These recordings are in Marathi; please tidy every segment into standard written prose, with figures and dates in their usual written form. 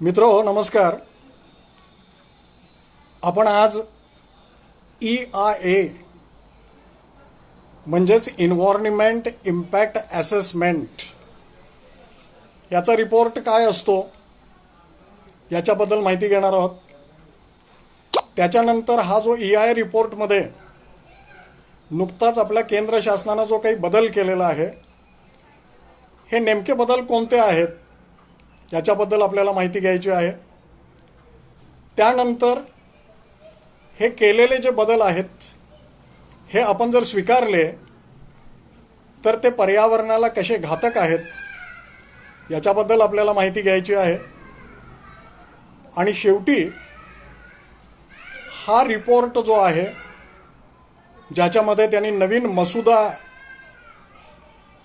मित्रो नमस्कार. आपण आज EIA म्हणजेच इन्व्हायरमेंट इम्पॅक्ट असेसमेंट याचा रिपोर्ट काय असतो याच्याबद्दल माहिती घेणार आहोत. त्याच्यानंतर हा जो EIA रिपोर्टमध्ये नुकताच आपल्या केंद्र शासनाने जो काही बदल केलेला आहे हे नेमके बदल कोणते आहेत याच्याबद्दल आपल्याला माहिती घ्यायची आहे. त्यानंतर हे केलेले जे बदल आहेत हे आपण जर स्वीकारले तर ते पर्यावरणाला कसे घातक आहेत याच्याबद्दल आपल्याला माहिती घ्यायची आहे. आणि शेवटी हा रिपोर्ट जो आहे ज्याच्यामध्ये त्यांनी नवीन मसुदा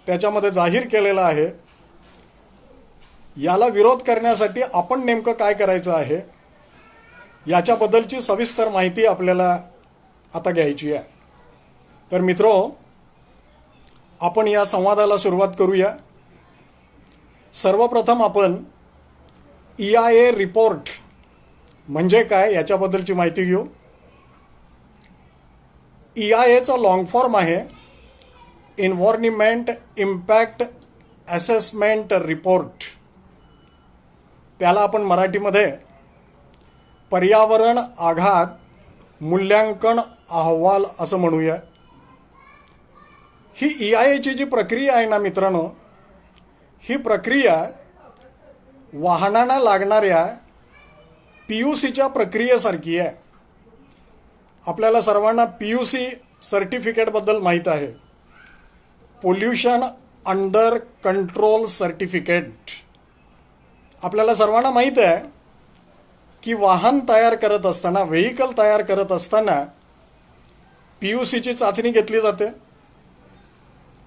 त्याच्यामध्ये जाहीर केलेला आहे याला विरोध करण्यासाठी आपण नेमकं काय करायचं आहे याच्याबद्दलची सविस्तर माहिती आपल्याला आता घ्यायची आहे. तर मित्रो आपण या संवादाला सुरुवात करूया. सर्वप्रथम आपण EIA रिपोर्ट म्हणजे काय याच्याबद्दलची माहिती घेऊ. EIAचा लॉंग फॉर्म आहे इन्व्हायरमेंट इम्पॅक्ट असेसमेंट रिपोर्ट. त्याला आपण मराठीमध्ये पर्यावरण आघात मूल्यांकन अहवाल असं म्हणूया. ही EIAची जी प्रक्रिया आहे ना मित्रांनो, ही प्रक्रिया वाहनांना लागणाऱ्या PUCच्या प्रक्रियेसारखी आहे. आपल्याला सर्वांना PUC सर्टिफिकेटबद्दल माहीत आहे, पोल्युशन अंडर कंट्रोल सर्टिफिकेट. आपल्याला सर्वांना माहीत आहे की वाहन तयार करत असताना व्हेइकल तयार करत असताना PUCची चाचणी घेतली जाते.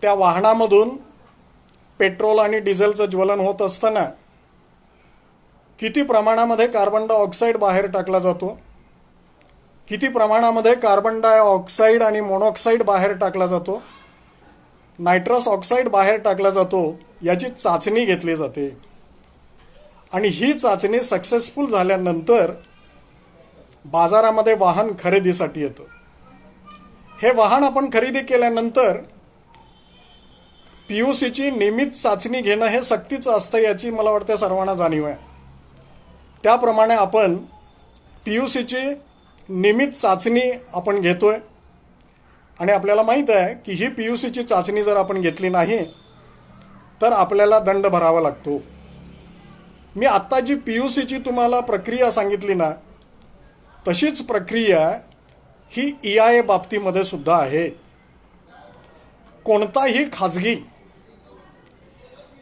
त्या वाहनामधून पेट्रोल आणि डिझेलचं ज्वलन होत असताना किती प्रमाणामध्ये कार्बन डायऑक्साईड बाहेर टाकला जातो, किती प्रमाणामध्ये कार्बन डायऑक्साईड आणि मोनॉक्साईड बाहेर टाकला जातो, नायट्रस ऑक्साईड बाहेर टाकला जातो याची चाचणी घेतली जाते. आणि ही चाचणी सक्सेसफुल झाल्यानंतर बाजारामध्ये वाहन खरेदीसाठी येतं. हे वाहन आपण खरेदी केल्यानंतर PUCची नियमित चाचणी घेणं हे सक्तीचं असतं याची मला वाटतं सर्वांना जाणीव आहे. त्याप्रमाणे आपण PUCची नियमित चाचणी आपण घेतोय आणि आपल्याला माहीत आहे की ही PUCची चाचणी जर आपण घेतली नाही तर आपल्याला दंड भरावा लागतो. मी आत्ता जी PUCची तुम्हाला प्रक्रिया सांगितली ना तशीच प्रक्रिया ही EIA बाबतीमध्ये सुद्धा आहे. कोणताही खाजगी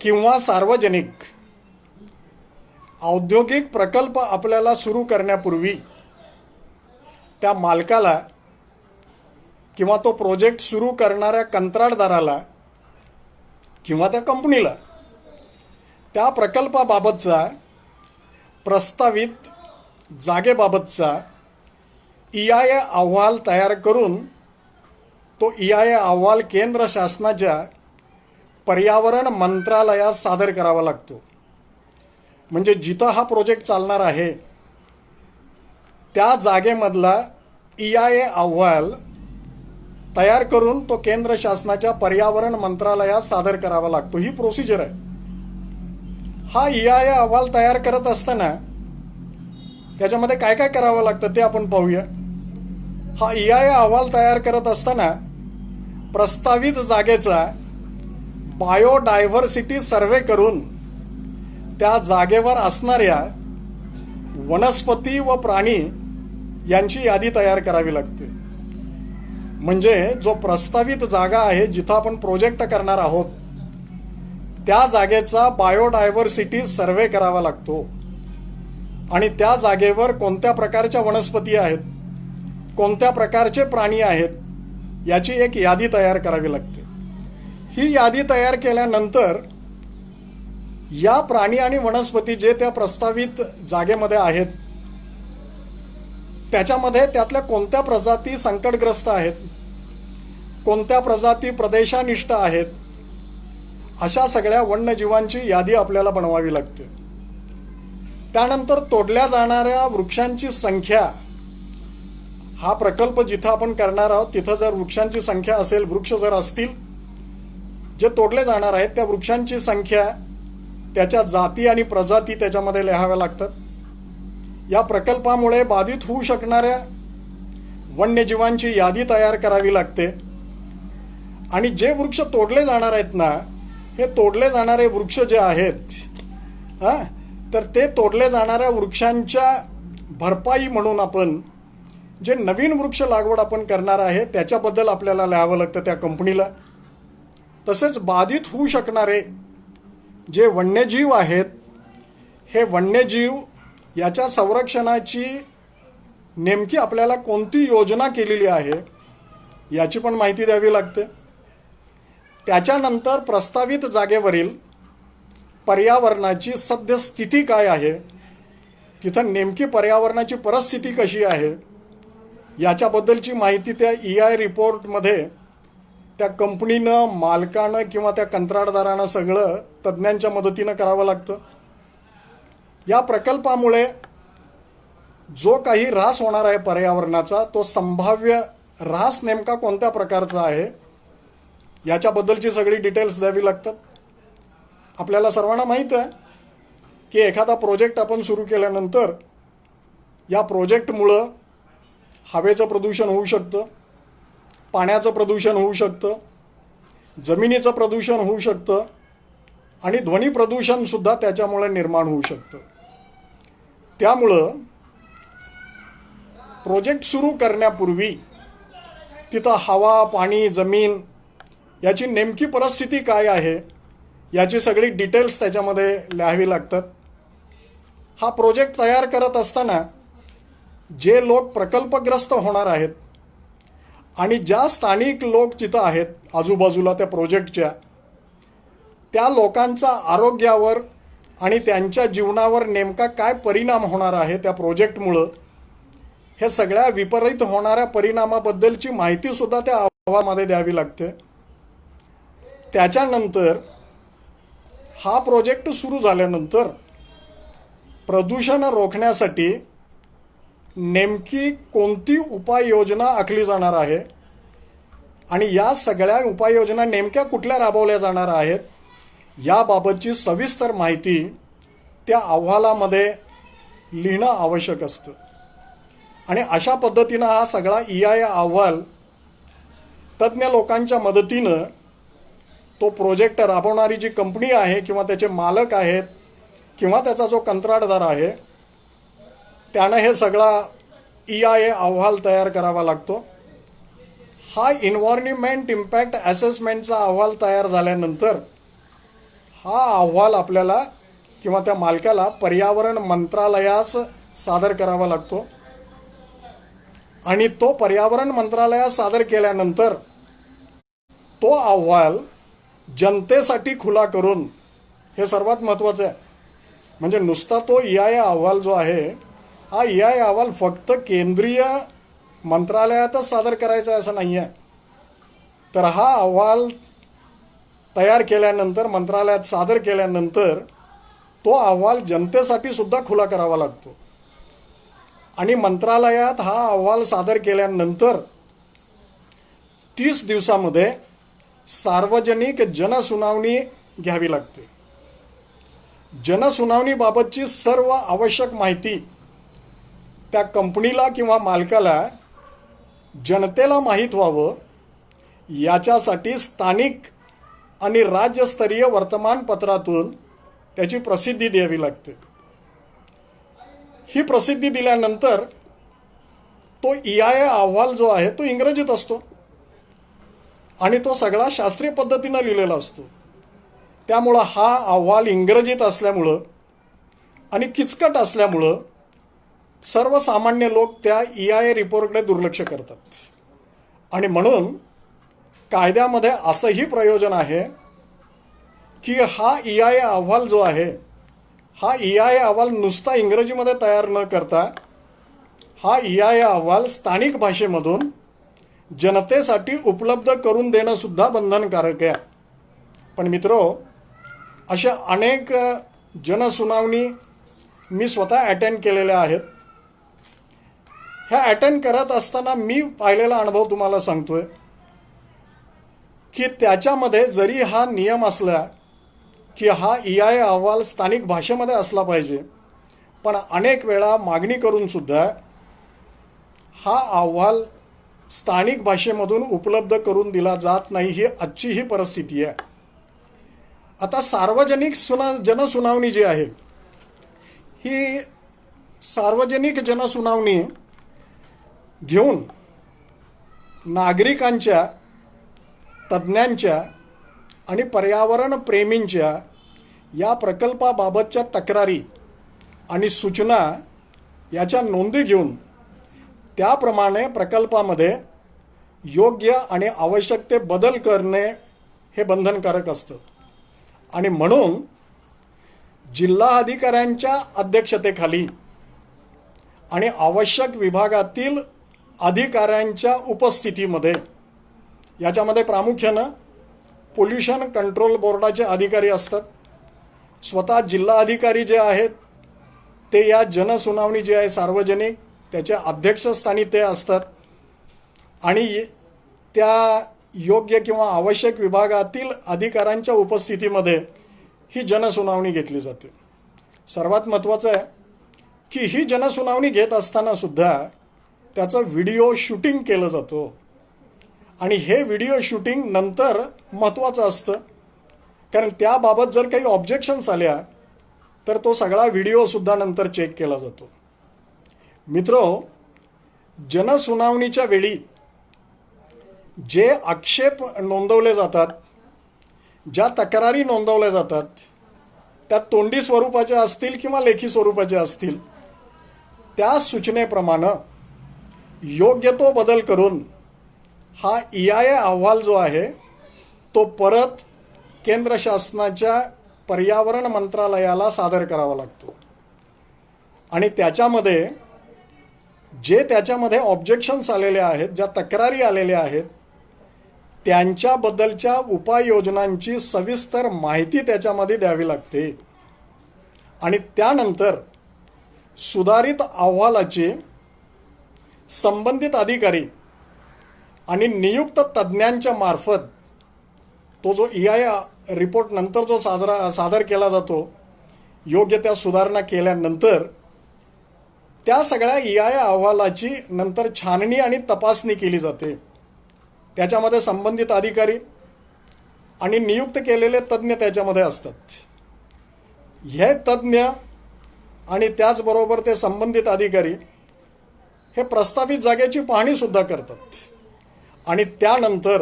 किंवा सार्वजनिक औद्योगिक प्रकल्प आपल्याला सुरू करण्यापूर्वी त्या मालकाला किंवा तो प्रोजेक्ट सुरू करणाऱ्या कंत्राटदाराला किंवा त्या कंपनीला त्या प्रकल्पाबाबतचा प्रस्तावित जागेबाबतचा EIA अहवाल तयार करून तो EIA अहवाल केंद्र शासनाच्या पर्यावरण मंत्रालयात सादर करावा लागतो. म्हणजे जिथं हा प्रोजेक्ट चालणार आहे त्या जागेमधला EIA अहवाल तयार करून तो केंद्र शासनाच्या पर्यावरण मंत्रालयात सादर करावा लागतो. ही प्रोसिजर आहे. हा EIA अहवाल तयार करत असताना त्याच्यामध्ये काय काय करावं लागतं ते आपण पाहूया. हा EIA अहवाल तयार करत असताना प्रस्तावित जागेचा बायोडायव्हर्सिटी सर्वे करून त्या जागेवर असणाऱ्या वनस्पती व प्राणी यांची यादी तयार करावी लागते. म्हणजे जो प्रस्तावित जागा आहे जिथं आपण प्रोजेक्ट करणार आहोत त्या जागेचा बायोडायव्हर्सिटी सर्वे करावा लागतो आणि त्या जागेवर कोणत्या प्रकारच्या वनस्पती आहेत, कोणत्या प्रकारचे प्राणी आहेत याची एक यादी तयार करावी लागते. ही यादी तयार केल्यानंतर या प्राणी आणि वनस्पती जे त्या प्रस्तावित जागेमध्ये आहेत त्याच्यामध्ये त्यातल्या कोणत्या प्रजाती संकटग्रस्त आहेत, कोणत्या प्रजाती प्रदेशानिष्ठ आहेत, अशा सगळ्या वन्यजीवांची यादी आपल्याला बनवावी लागते. त्यानंतर तोडल्या जाणाऱ्या वृक्षांची संख्या, हा प्रकल्प जिथं आपण करणार आहोत तिथं जर वृक्षांची संख्या असेल, वृक्ष जर असतील जे तोडले जाणार आहेत, त्या वृक्षांची संख्या, त्याच्या जाती आणि प्रजाती त्याच्यामध्ये लिहाव्या लागतात. या प्रकल्पामुळे बाधित होऊ शकणाऱ्या वन्यजीवांची यादी तयार करावी लागते. आणि जे वृक्ष तोडले जाणार आहेत ना, हे तोडले जाणारे वृक्ष जे आहेत तर ते तोडले जाणाऱ्या वृक्षांच्या भरपाई म्हणून आपण जे नवीन वृक्ष लागवड आपण करणार आहे त्याच्याबद्दल आपल्याला लिहावं लागतं त्या कंपनीला. तसेच बाधित होऊ शकणारे जे वन्यजीव आहेत, हे वन्यजीव याच्या संरक्षणाची नेमकी आपल्याला कोणती योजना केलेली आहे याची पण माहिती द्यावी लागते. त्याच्यानंतर प्रस्तावित जागेवरील पर्यावरणाची सद्यस्थिती काय आहे, तिथं नेमकी पर्यावरणाची परिस्थिती कशी आहे याच्याबद्दलची माहिती त्या EIA रिपोर्टमध्ये त्या कंपनीनं, मालकानं किंवा त्या कंत्राटदारानं सगळं तज्ज्ञांच्या मदतीनं करावं लागतं. या प्रकल्पामुळे जो काही ऱ्हास होणार आहे पर्यावरणाचा, तो संभाव्य ऱ्हास नेमका कोणत्या प्रकारचा आहे याच्याबद्दलची सगळी डिटेल्स द्यावी लागतात. आपल्याला सर्वांना माहीत आहे की एखादा प्रोजेक्ट आपण सुरू केल्यानंतर या प्रोजेक्टमुळं हवेचं प्रदूषण होऊ शकतं, पाण्याचं प्रदूषण होऊ शकतं, जमिनीचं प्रदूषण होऊ शकतं आणि ध्वनी प्रदूषणसुद्धा त्याच्यामुळे निर्माण होऊ शकतं. त्यामुळं प्रोजेक्ट सुरू करण्यापूर्वी तिथं हवा, पाणी, जमीन याची नेमकी परिस्थिती काय आहे याची सगळी डिटेल्स त्याच्यामध्ये लिहावी लागतात. हा प्रोजेक्ट तयार करत असताना जे लोक प्रकल्पग्रस्त होणार आहेत आणि ज्या स्थानिक लोक जिथं आहेत आजूबाजूला त्या प्रोजेक्टच्या, त्या लोकांचा आरोग्यावर आणि त्यांच्या जीवनावर नेमका काय परिणाम होणार आहे त्या प्रोजेक्टमुळं, हे सगळ्या विपरीत होणाऱ्या परिणामाबद्दलची माहितीसुद्धा त्या अहवालामध्ये द्यावी लागते. त्याच्यानंतर हा प्रोजेक्ट सुरू झाल्यानंतर प्रदूषण रोखण्यासाठी नेमकी कोणती उपाययोजना आखली जाणार आहे आणि या सगळ्या उपाययोजना नेमक्या कुठल्या राबवल्या जाणार आहेत याबाबतची सविस्तर माहिती त्या अहवालामध्ये लिहिणं आवश्यक असतं. आणि अशा पद्धतीनं हा सगळा EIA अहवाल तज्ज्ञ लोकांच्या मदतीनं तो प्रोजेक्ट राबवणारी जी कंपनी आहे किंवा त्याचे मालक आहेत किंवा त्याचा जो कंत्राटदार आहे त्यानं हे सगळा EIA अहवाल तयार करावा लागतो. हा एन्व्हायरमेंट इम्पॅक्ट असेसमेंटचा अहवाल तयार झाल्यानंतर हा अहवाल आपल्याला किंवा त्या मालकाला पर्यावरण मंत्रालयास सादर करावा लागतो. आणि तो पर्यावरण मंत्रालयात सादर केल्यानंतर तो अहवाल जनतेसाठी खुला करून, हे सर्वात महत्त्वाचं आहे, म्हणजे नुसता तो EIA अहवाल जो आहे हा EIA अहवाल फक्त केंद्रीय मंत्रालयातच सादर करायचा आहे असं नाही आहे. तर हा अहवाल तयार केल्यानंतर मंत्रालयात सादर केल्यानंतर तो अहवाल जनतेसाठी सुद्धा खुला करावा लागतो. आणि मंत्रालयात हा अहवाल सादर केल्यानंतर 30 दिवसामध्ये सार्वजनिक जनसुनावणी घ्यावी लागते. जनसुनावणीबाबतची सर्व आवश्यक माहिती त्या कंपनीला किंवा मालकाला, जनतेला माहीत व्हावं याच्यासाठी स्थानिक आणि राज्यस्तरीय वर्तमानपत्रातून त्याची प्रसिद्धी द्यावी लागते. ही प्रसिद्धी दिल्यानंतर तो EIA अहवाल जो आहे तो इंग्रजीत असतो आणि तो सगळा शास्त्रीय पद्धतीनं लिहिलेला असतो. त्यामुळं हा अहवाल इंग्रजीत असल्यामुळं आणि किचकट असल्यामुळं सर्वसामान्य लोक त्या EIA रिपोर्टकडे दुर्लक्ष करतात. आणि म्हणून कायद्यामध्ये असंही प्रयोजन आहे की हा EIA अहवाल जो आहे, हा EIA अहवाल नुसता इंग्रजीमध्ये तयार न करता हा EIA अहवाल स्थानिक भाषेमधून जनतेसाठी उपलब्ध करून देणं सुद्धा बंधनकारक आहे. पण मित्रो, अशा अनेक जनसुनावणी मी स्वतः अटेंड केलेल्या आहेत. ह्या अटेंड करत असताना मी पाहिलेला अनुभव तुम्हाला सांगतोय की त्याच्यामध्ये जरी हा नियम असला की हा EIA अहवाल स्थानिक भाषेमध्ये असला पाहिजे, पण अनेक वेळा मागणी करूनसुद्धा हा अहवाल स्थानिक भाषेमधून उपलब्ध करून दिला जात नाही. ही आजची ही परिस्थिती आहे. आता सार्वजनिक जनसुनावणी जी आहे, ही सार्वजनिक जनसुनावणी घेऊन नागरिकांच्या, तज्ज्ञांच्या आणि पर्यावरण प्रेमींच्या या प्रकल्पाबाबतच्या तक्रारी आणि सूचना याच्या नोंदी घेऊन त्याप्रमाणे प्रकल्पामध्ये योग्य आणि आवश्यक ते बदल करणे हे बंधनकारक असतं. आणि म्हणून जिल्हा अधिकाऱ्यांच्या अध्यक्षतेखाली आणि आवश्यक विभागातील अधिकाऱ्यांच्या उपस्थितीमध्ये, याच्यामध्ये प्रामुख्यानं पोल्युशन कंट्रोल बोर्डाचे अधिकारी असतात. स्वतः जिल्हा अधिकारी जे आहेत ते या जनसुनावणी जी आहे सार्वजनिक, त्याच्या अध्यक्षस्थानी ते असतात आणि त्या योग्य किंवा आवश्यक विभागातील अधिकाऱ्यांच्या उपस्थितीमध्ये ही जनसुनावणी घेतली जाते. सर्वात महत्त्वाचं आहे की ही जनसुनावणी घेत असताना सुद्धा त्याचं व्हिडिओ शूटिंग केलं जातं आणि हे व्हिडिओ शूटिंग नंतर महत्त्वाचं असतं, कारण त्याबाबत जर काही ऑब्जेक्शन्स आल्या तर तो सगळा व्हिडिओसुद्धा नंतर चेक केला जातो. मित्रो, जनसुनावणीच्या वेळी जे आक्षेप नोंदवले जातात, ज्या तक्रारी नोंदवल्या जातात, त्या तोंडी स्वरूपाच्या असतील किंवा लेखी स्वरूपाच्या असतील, त्या सूचनेप्रमाणे योग्य तो बदल करून हा EIA अहवाल जो आहे तो परत केंद्र शासनाच्या पर्यावरण मंत्रालयाला सादर करावा लागतो. आणि त्याच्यामध्ये त्याच्यामध्ये ऑब्जेक्शन्स आलेले आहेत, ज्या तक्रारी आलेल्या आहेत, त्यांच्याबद्दलच्या उपाययोजनांची सविस्तर माहिती त्याच्यामध्ये द्यावी लागते. आणि त्यानंतर सुधारित अहवालाची संबंधित अधिकारी आणि नियुक्त तज्ज्ञांच्या मार्फत तो जो EIA रिपोर्ट नंतर जो सादर केला जातो, योग्य त्या सुधारणा केल्यानंतर त्या सगळ्या EIA अहवालाची नंतर छाननी आणि तपासणी केली जाते. त्याच्यामध्ये संबंधित अधिकारी आणि नियुक्त केलेले तज्ज्ञ त्याच्यामध्ये असतात. हे तज्ज्ञ आणि त्याचबरोबर ते संबंधित अधिकारी हे प्रस्तावित जागेची पाहणीसुद्धा करतात आणि त्यानंतर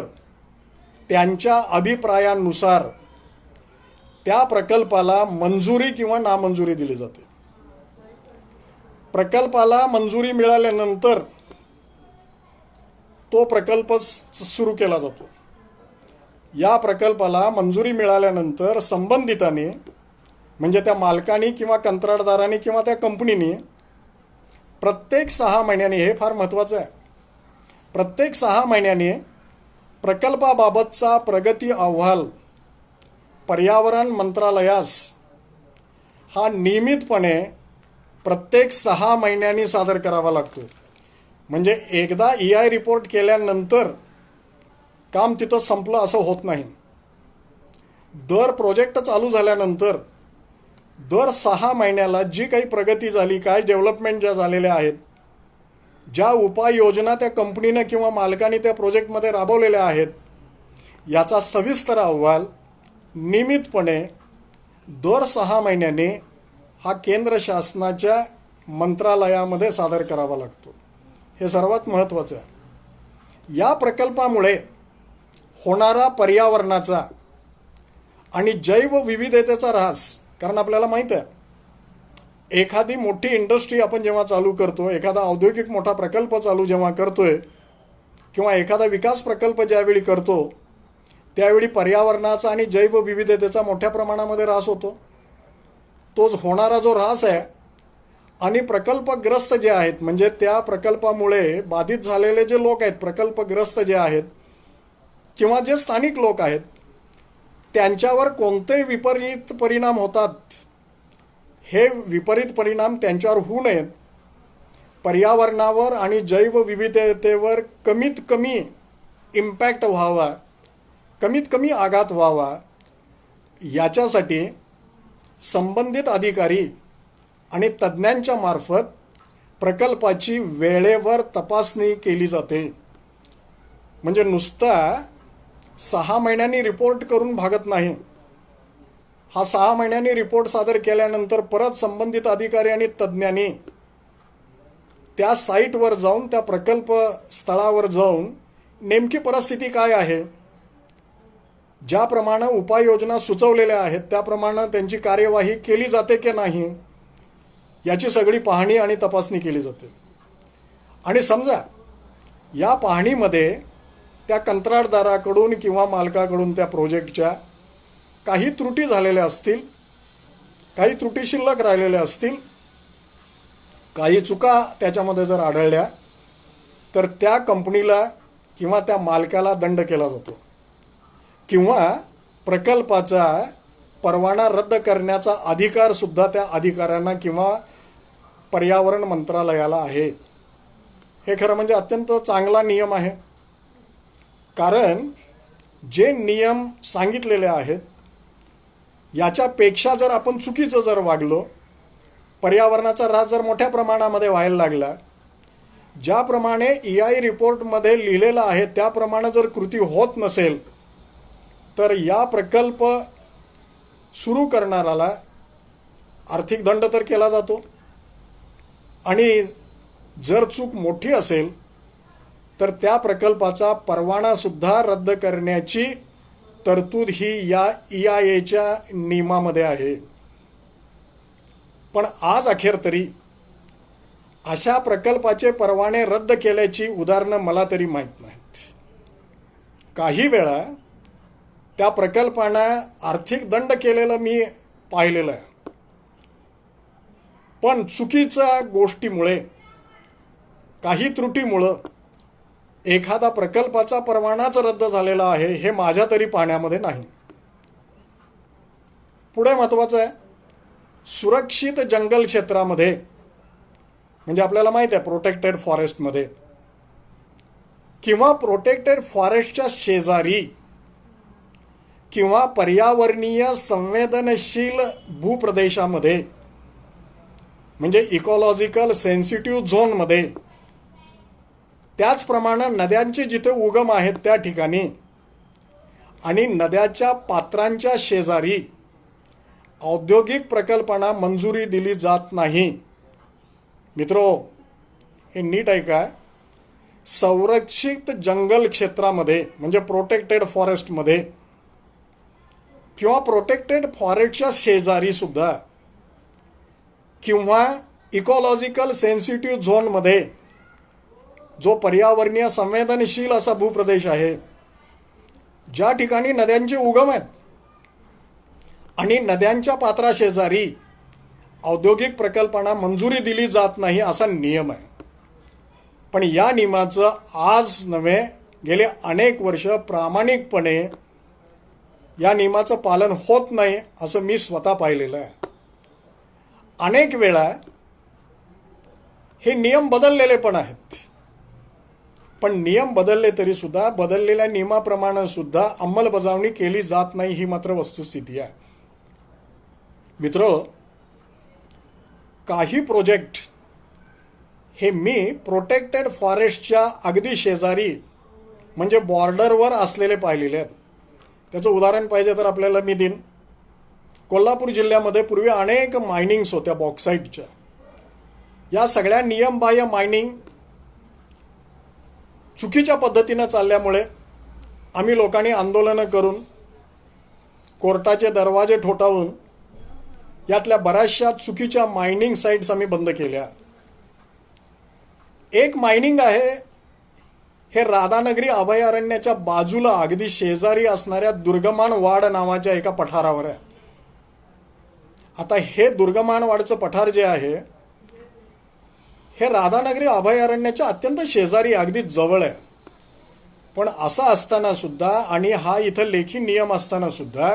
त्यांच्या अभिप्रायानुसार त्या प्रकल्पाला मंजुरी किंवा नामंजुरी दिली जाते. प्रकल्पाला मंजुरी मिळाल्यानंतर तो प्रकल्प सुरू केला जातो. या प्रकल्पाला मंजुरी मिळाल्यानंतर संबंधिताने, म्हणजे त्या मालकाने किंवा कंत्राटदाराने किंवा त्या कंपनीने प्रत्येक 6 महिन्यांनी, हे फार महत्त्वाचं आहे, प्रत्येक 6 महिन्यांनी प्रकल्पाबाबतचा प्रगती अहवाल पर्यावरण मंत्रालयास हा नियमितपणे प्रत्येक 6 महिन्यांनी सादर करावा लागतो. म्हणजे एकदा EIA रिपोर्ट केल्यानंतर काम तिथं संपलं असं होत नाही. दर प्रोजेक्ट चालू झाल्यानंतर दर 6 महिन्याला जी काही प्रगती झाली, काय डेव्हलपमेंट ज्या झालेल्या आहेत, ज्या उपाययोजना त्या कंपनीनं किंवा मालकाने त्या प्रोजेक्टमध्ये राबवलेल्या आहेत, याचा सविस्तर अहवाल नियमितपणे दर 6 महिन्याने हा केंद्र शासनाच्या मंत्रालयामध्ये सादर करावा लागतो. हे सर्वात महत्त्वाचं आहे. या प्रकल्पामुळे होणारा पर्यावरणाचा आणि जैवविविधतेचा ऱ्हास, कारण आपल्याला माहीत आहे एखादी मोठी इंडस्ट्री आपण जेव्हा चालू करतो, एखादा औद्योगिक मोठा प्रकल्प चालू जेव्हा करतोय किंवा एखादा विकास प्रकल्प ज्यावेळी करतो, त्यावेळी पर्यावरणाचा आणि जैवविविधतेचा मोठ्या प्रमाणामध्ये ऱ्हास होतो. तोच होणारा जो ऱ्हास आहे आणि प्रकल्पग्रस्त जे आहेत, म्हणजे त्या प्रकल्पामुळे बाधित झालेले जे लोक आहेत, प्रकल्पग्रस्त जे आहेत किंवा जे स्थानिक लोक आहेत, त्यांच्यावर कोणते विपरीत परिणाम होतात हे विपरीत परिणाम त्यांच्यावर होऊ नयेत, पर्यावरणावर आणि जैवविविधतेवर कमीत कमी इम्पॅक्ट व्हावा, कमीत कमी आघात व्हावा, याच्यासाठी संबंधित अधिकारी आणि तज्ज्ञांच्या मार्फत प्रकल्पाची वेळेवर तपासणी केली जाते. म्हणजे नुसता 6 महिन्यांनी रिपोर्ट करून भागत नाही. हा 6 महिन्यांनी रिपोर्ट सादर केल्यानंतर परत संबंधित अधिकारी आणि तज्ज्ञांनी त्या साईटवर जाऊन, त्या प्रकल्प स्थळावर जाऊन नेमकी परिस्थिती काय आहे, ज्याप्रमाणे उपाययोजना सुचवलेल्या आहेत त्याप्रमाणे त्यांची कार्यवाही केली जाते की नाही, याची सगळी पाहणी आणि तपासणी केली जाते. आणि समजा या पाहणीमध्ये त्या कंत्राटदाराकडून किंवा मालकाकडून त्या प्रोजेक्टच्या काही त्रुटी झालेल्या असतील, काही त्रुटी शिल्लक राहिलेल्या असतील, काही चुका त्याच्यामध्ये जर आढळल्या, तर त्या कंपनीला किंवा त्या मालकाला दंड केला जातो किंवा प्रकल्पाचा परवाना रद्द करण्याचा अधिकारसुद्धा त्या अधिकाऱ्यांना किंवा पर्यावरण मंत्रालयाला आहे. हे खरं म्हणजे अत्यंत चांगला नियम आहे. कारण जे नियम सांगितलेले आहेत याच्यापेक्षा जर आपण चुकीचं जर वागलो, पर्यावरणाचा ऱ्हास जर मोठ्या प्रमाणामध्ये व्हायला लागला, ज्याप्रमाणे EIA रिपोर्टमध्ये लिहिलेलं आहे त्याप्रमाणे जर कृती होत नसेल, तर या प्रकल्प सुरू करणाऱ्याला आर्थिक दंड तर केला जातो आणि जर चूक मोठी असेल तर त्या प्रकल्पाचा परवानासुद्धा रद्द करण्याची तरतूद ही या EIAच्या नियमामध्ये आहे. पण आज अखेर तरी अशा प्रकल्पाचे परवाने रद्द केल्याची उदाहरणं मला तरी माहीत नाहीत. काही वेळा त्या प्रकल्पानं आर्थिक दंड केलेलं मी पाहिलेलं आहे, पण चुकीच्या गोष्टीमुळे, काही त्रुटीमुळं एखादा प्रकल्पाचा परवानाच रद्द झालेला आहे हे माझ्या तरी पाहण्यामध्ये नाही. पुढे महत्त्वाचं आहे, सुरक्षित जंगल क्षेत्रामध्ये, म्हणजे आपल्याला माहीत आहे प्रोटेक्टेड फॉरेस्टमध्ये किंवा प्रोटेक्टेड फॉरेस्टच्या शेजारी किंवा पर्यावरणीय संवेदनशील भूप्रदेशामध्ये, म्हणजे इकॉलॉजिकल सेन्सिटिव्ह झोनमध्ये, त्याचप्रमाणे नद्यांचे जिथे उगम आहेत त्या ठिकाणी आणि नद्याच्या पात्रांच्या शेजारी औद्योगिक प्रकल्पांना मंजुरी दिली जात नाही. मित्रो, हे नीट ऐका, संरक्षित जंगल क्षेत्रामध्ये म्हणजे प्रोटेक्टेड फॉरेस्टमध्ये किंवा प्रोटेक्टेड फॉरेस्टच्या शेजारीसुद्धा किंवा इकॉलॉजिकल सेन्सिटिव्ह झोनमध्ये जो पर्यावरणीय संवेदनशील असा भूप्रदेश आहे, ज्या ठिकाणी नद्यांचे उगम आहेत आणि नद्यांच्या पात्राशेजारी औद्योगिक प्रकल्पांना मंजुरी दिली जात नाही असा नियम आहे. पण या नियमाचं आज नव्हे गेले अनेक वर्ष प्रामाणिकपणे या नियमाचं पालन होत नाही असं मी स्वतः पाहिलेलं आहे. अनेक वेळा हे नियम बदललेले पण आहेत, पण नियम बदलले तरीसुद्धा बदललेल्या नियमाप्रमाणे सुद्धा अंमलबजावणी केली जात नाही, ही मात्र वस्तुस्थिती आहे. मित्र, काही प्रोजेक्ट हे मी प्रोटेक्टेड फॉरेस्टच्या अगदी शेजारी म्हणजे बॉर्डरवर असलेले पाहिलेले आहेत. त्याचं उदाहरण पाहिजे तर आपल्याला मी देईन. कोल्हापूर जिल्ह्यामध्ये पूर्वी अनेक मायनिंग्स होत्या बॉक्साईटच्या. या सगळ्या नियमबाह्य मायनिंग चुकीच्या पद्धतीनं चालल्यामुळे आम्ही लोकांनी आंदोलनं करून, कोर्टाचे दरवाजे ठोठावून यातल्या बऱ्याचशा चुकीच्या मायनिंग साईट्स आम्ही बंद केल्या. एक मायनिंग आहे हे राधानगरी अभयारण्याच्या बाजूला अगदी शेजारी असणाऱ्या दुर्गमानवाड नावाच्या एका पठारावर आहे. आता हे दुर्गमानवाडचं पठार जे आहे हे राधानगरी अभयारण्याच्या अत्यंत शेजारी अगदी जवळ आहे. पण असं असताना सुद्धा आणि हा इथं लेखी नियम असताना सुद्धा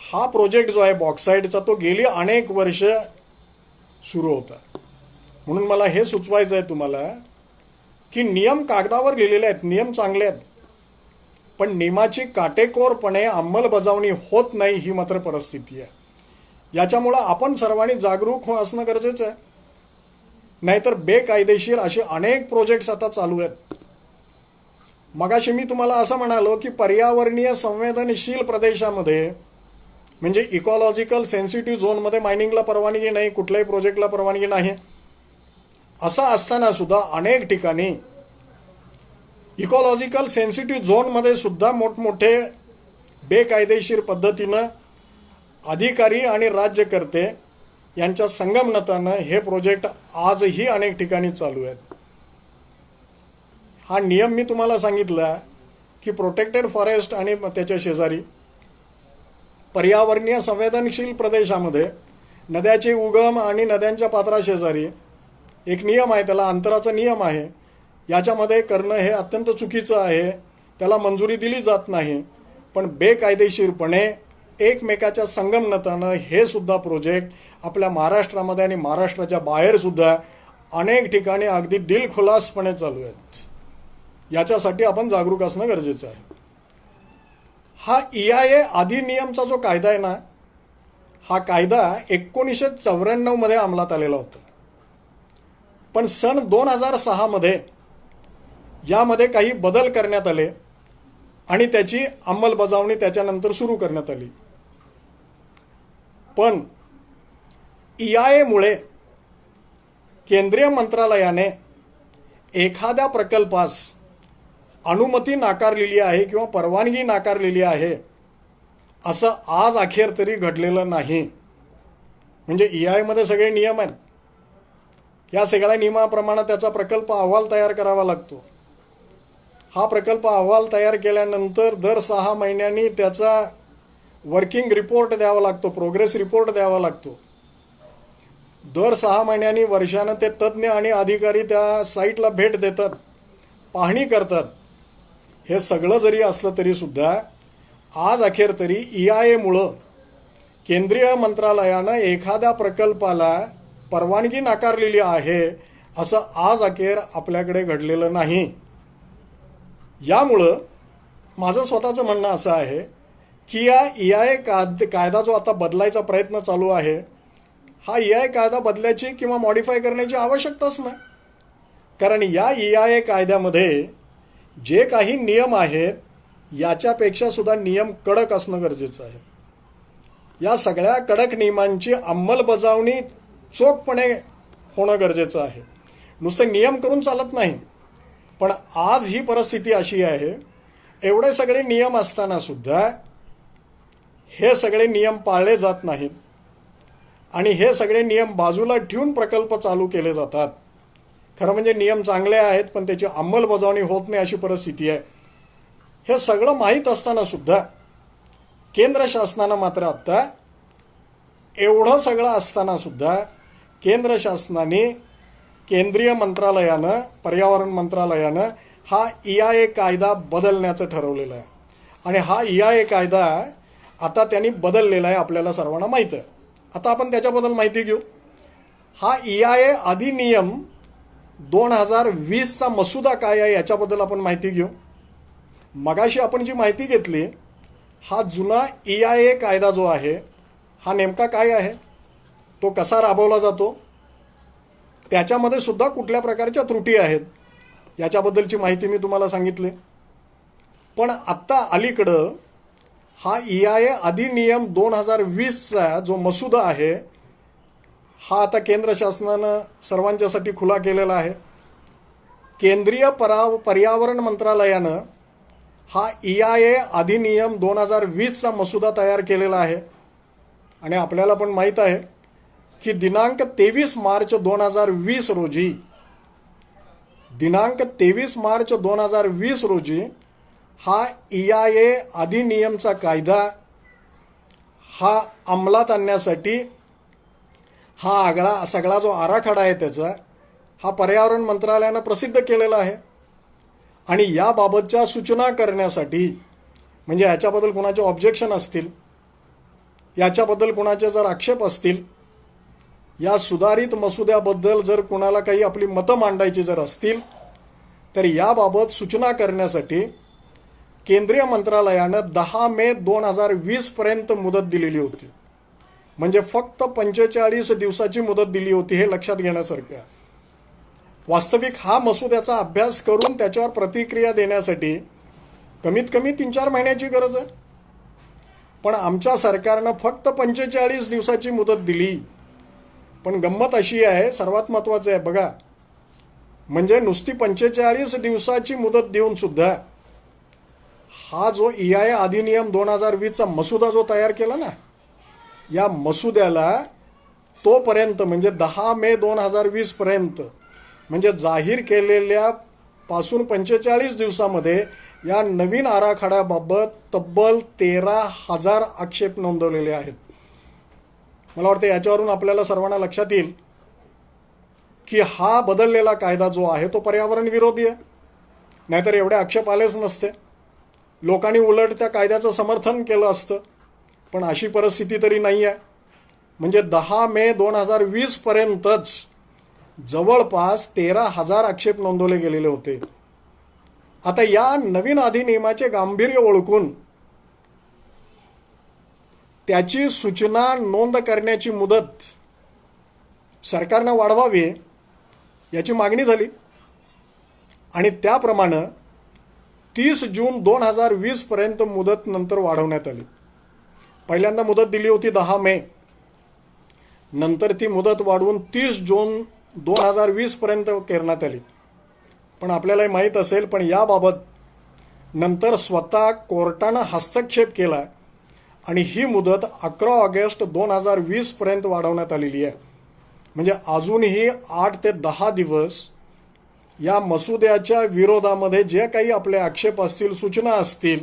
हा प्रोजेक्ट जो आहे बॉक्साईटचा तो गेली अनेक वर्ष सुरू होता. म्हणून मला हे सुचवायचं आहे तुम्हाला की नियम कागदावर लिहिलेले आहेत, नियम चांगले आहेत, पण नियमाची काटेकोरपणे अंमलबजावणी होत नाही ही मात्र परिस्थिती आहे. याच्यामुळं आपण सर्वांनी जागरूक असणं गरजेचं आहे. नाहीतर बेकायदेशीर असे अनेक प्रोजेक्ट्स आता चालू आहेत. मगाशी मी तुम्हाला असं म्हणालो की पर्यावरणीय संवेदनशील प्रदेशामध्ये म्हणजे इकॉलॉजिकल सेन्सिटिव्ह झोनमध्ये मायनिंगला परवानगी नाही, कुठल्याही प्रोजेक्टला परवानगी नाही. असं असताना सुद्धा अनेक ठिकाणी इकॉलॉजिकल सेन्सिटिव्ह झोनमध्ये सुद्धा मोठमोठे बेकायदेशीर पद्धतीनं अधिकारी आणि राज्यकर्ते यांच्या संगनमतानं हे प्रोजेक्ट आजही अनेक ठिकाणी चालू आहेत. हा नियम मी तुम्हाला सांगितला की प्रोटेक्टेड फॉरेस्ट आणि त्याच्या शेजारी पर्यावरणीय संवेदनशील प्रदेशामध्ये नद्याचे उगम आणि नद्यांच्या पात्राशेजारी एक नियम आहे, त्याला अंतराचा नियम आहे. याच्यामध्ये करणं हे अत्यंत चुकीचं आहे, त्याला मंजुरी दिली जात नाही. पण बेकायदेशीरपणे एकमेकाच्या संगनमतानं हे सुद्धा प्रोजेक्ट आपल्या महाराष्ट्रामध्ये आणि महाराष्ट्राच्या बाहेरसुद्धा अनेक ठिकाणी अगदी दिलखुलासपणे चालू आहेत. याच्यासाठी आपण जागरूक असणं गरजेचं आहे. हा EIA अधिनियमचा जो कायदा आहे ना, हा कायदा 1994 अंमलात आलेला होता. पण सन 2006 यामध्ये काही बदल करण्यात आले आणि त्याची अंमलबजावणी त्याच्यानंतर सुरू करण्यात आली. पण EIA केंद्रीय मंत्रालयाने एखाद्या प्रकल्पास अनुमती नाकारलेली आहे किंवा परवानगी नाकारलेली आहे असं आज अखेर तरी घडलेलं नाही. म्हणजे EIA सगळे नियम आहेत. या सगळ्या नियमाप्रमाणे त्याचा प्रकल्प अहवाल तयार करावा लागतो. हा प्रकल्प अहवाल तयार केल्यानंतर दर 6 महिन्यांनी त्याचा वर्किंग रिपोर्ट द्यावा लागतो, प्रोग्रेस रिपोर्ट द्यावा लागतो. दर 6 महिन्यांनी वर्षानं ते तज्ज्ञ आणि अधिकारी त्या साईटला भेट देतात, पाहणी करतात. हे सगळं जरी असलं तरी सुद्धा आज अखेर तरी EIA केंद्रीय मंत्रालयानं एखाद्या प्रकल्पाला परवानगी नाकारलेली आहे असं आज अखेर आपल्याकडे घडलेलं नाही. यामुळं माझं स्वतःचं म्हणणं असं आहे की या EIA कायदा जो आता बदलायचा प्रयत्न चालू आहे, हा EIA कायदा बदलायची किंवा मॉडिफाय करण्याची आवश्यकताच नाही. कारण या EIA कायद्यामध्ये जे काही नियम आहेत याच्यापेक्षा सुद्धा नियम कडक असणं गरजेचं आहे. या सगळ्या कडक नियमांची अंमलबजावणी चोखपणे होणं गरजेचं आहे. नुसते नियम करून चालत नाही. पण आज ही परिस्थिती अशी आहे, एवढे सगळे नियम असताना सुद्धा हे सगळे नियम पाळले जात नाहीत आणि हे सगळे नियम बाजूला ठेवून प्रकल्प चालू केले जातात. खरं म्हणजे नियम चांगले आहेत पण त्याची अंमलबजावणी होत नाही अशी परिस्थिती आहे. हे सगळं माहीत असताना सुद्धा केंद्र शासनानं मात्र आत्ता एवढं सगळं असताना सुद्धा केंद्र शासनाने केंद्रीय मंत्रालयानं पर्यावरण मंत्रालयानं हा EIA कायदा बदलण्याचं ठरवलेलं आहे. आणि हा EIA कायदा आता त्यांनी बदललेला आहे, आपल्याला सर्वांना माहीत आहे. आता आपण त्याच्याबद्दल माहिती घेऊ. हा EIA अधिनियम 2020चा मसुदा काय आहे याच्याबद्दल आपण माहिती घेऊ. मगाशी आपण जी माहिती घेतली, हा जुना EIA कायदा जो आहे हा नेमका काय आहे, तो कसा राबवला जातो, त्याच्यामध्ये सुद्धा कुठल्या प्रकारच्या त्रुटी आहेत याच्याबद्दलची माहिती मी तुम्हाला सांगितली. पण आत्ता अलीकडं हा EIA अधिनियम 2020चा जो मसुदा आहे हा आता केंद्र शासनानं सर्वांच्यासाठी खुला केलेला आहे. केंद्रीय पर्यावरण मंत्रालयानं हा EIA अधिनियम 2020चा मसुदा तयार केलेला आहे. आणि आपल्याला पण माहीत आहे की दिनांक 23 मार्च 2020 रोजी हा EIA अधिनियमचा कायदा हा अंमलात आणण्यासाठी हा सगळा जो आराखडा आहे त्याचा हा पर्यावरण मंत्रालयानं प्रसिद्ध केलेला आहे. आणि याबाबतच्या सूचना करण्यासाठी म्हणजे याच्याबद्दल कोणाचे ऑब्जेक्शन असतील याच्याबद्दल कोणाचे जर आक्षेप असतील, या सुधारित मसुद्याबद्दल जर कोणाला काही आपली मतं मांडायची जर असतील, तर याबाबत सूचना करण्यासाठी केंद्रीय मंत्रालयानं 10 मे 2020 पर्यंत मुदत दिलेली होती. म्हणजे फक्त 45 दिवसाची मुदत दिली होती. हे लक्षात घेण्यासारखं आहे. वास्तविक हा मसुद्याचा अभ्यास करून त्याच्यावर प्रतिक्रिया देण्यासाठी कमीत कमी 3-4 महिन्याची गरज आहे. पण आमच्या सरकारनं फक्त 45 दिवसाची मुदत दिली. पण गंमत अशी आहे, सर्वात महत्त्वाचं आहे बघा, म्हणजे नुसती 45 दिवसाची मुदत देऊन सुद्धा हा जो EIA अधिनियम 2020चा मसुदा जो तयार केला ना, या मसुद्याला तोपर्यंत म्हणजे 10 मे 2020 पर्यंत म्हणजे जाहीर केलेल्या पासून 45 दिवसामध्ये या नवीन आराखड्याबाबत तब्बल 13,000 आक्षेप नोंदवलेले आहेत. मला वाटतं याच्यावरून आपल्याला सर्वांना लक्षात येईल की हा बदललेला कायदा जो आहे तो पर्यावरण विरोधी आहे. नाहीतर एवढे आक्षेप आलेच नसते. लोकांनी उलट त्या कायद्याचं समर्थन केलं असतं. पण अशी परिस्थिती तरी नाही आहे. म्हणजे 10 मे 2020 पर्यंतच जवळपास 13,000 आक्षेप नोंदवले गेलेले होते. आता या नवीन अधिनियमाचे गांभीर्य ओळखून त्याची सूचना नोंद करण्याची मुदत सरकारनं वाढवावी याची मागणी झाली आणि त्याप्रमाणे 30 जून 2020 पर्यंत मुदत नंतर वाढवण्यात आली. पहिल्यांदा मुदत दिली होती 10 मे, नंतर ती मुदत वाढवून 30 जून 2020 पर्यंत करण्यात आली. पण आपल्यालाही माहीत असेल, पण याबाबत नंतर स्वतः कोर्टानं हस्तक्षेप केला आणि ही मुदत 11 ऑगस्ट 2020 पर्यंत वाढवण्यात आलेली आहे. म्हणजे अजूनही 8 ते 10 दिवस या मसुद्याच्या विरोधामध्ये जे काही आपले आक्षेप असतील, सूचना असतील,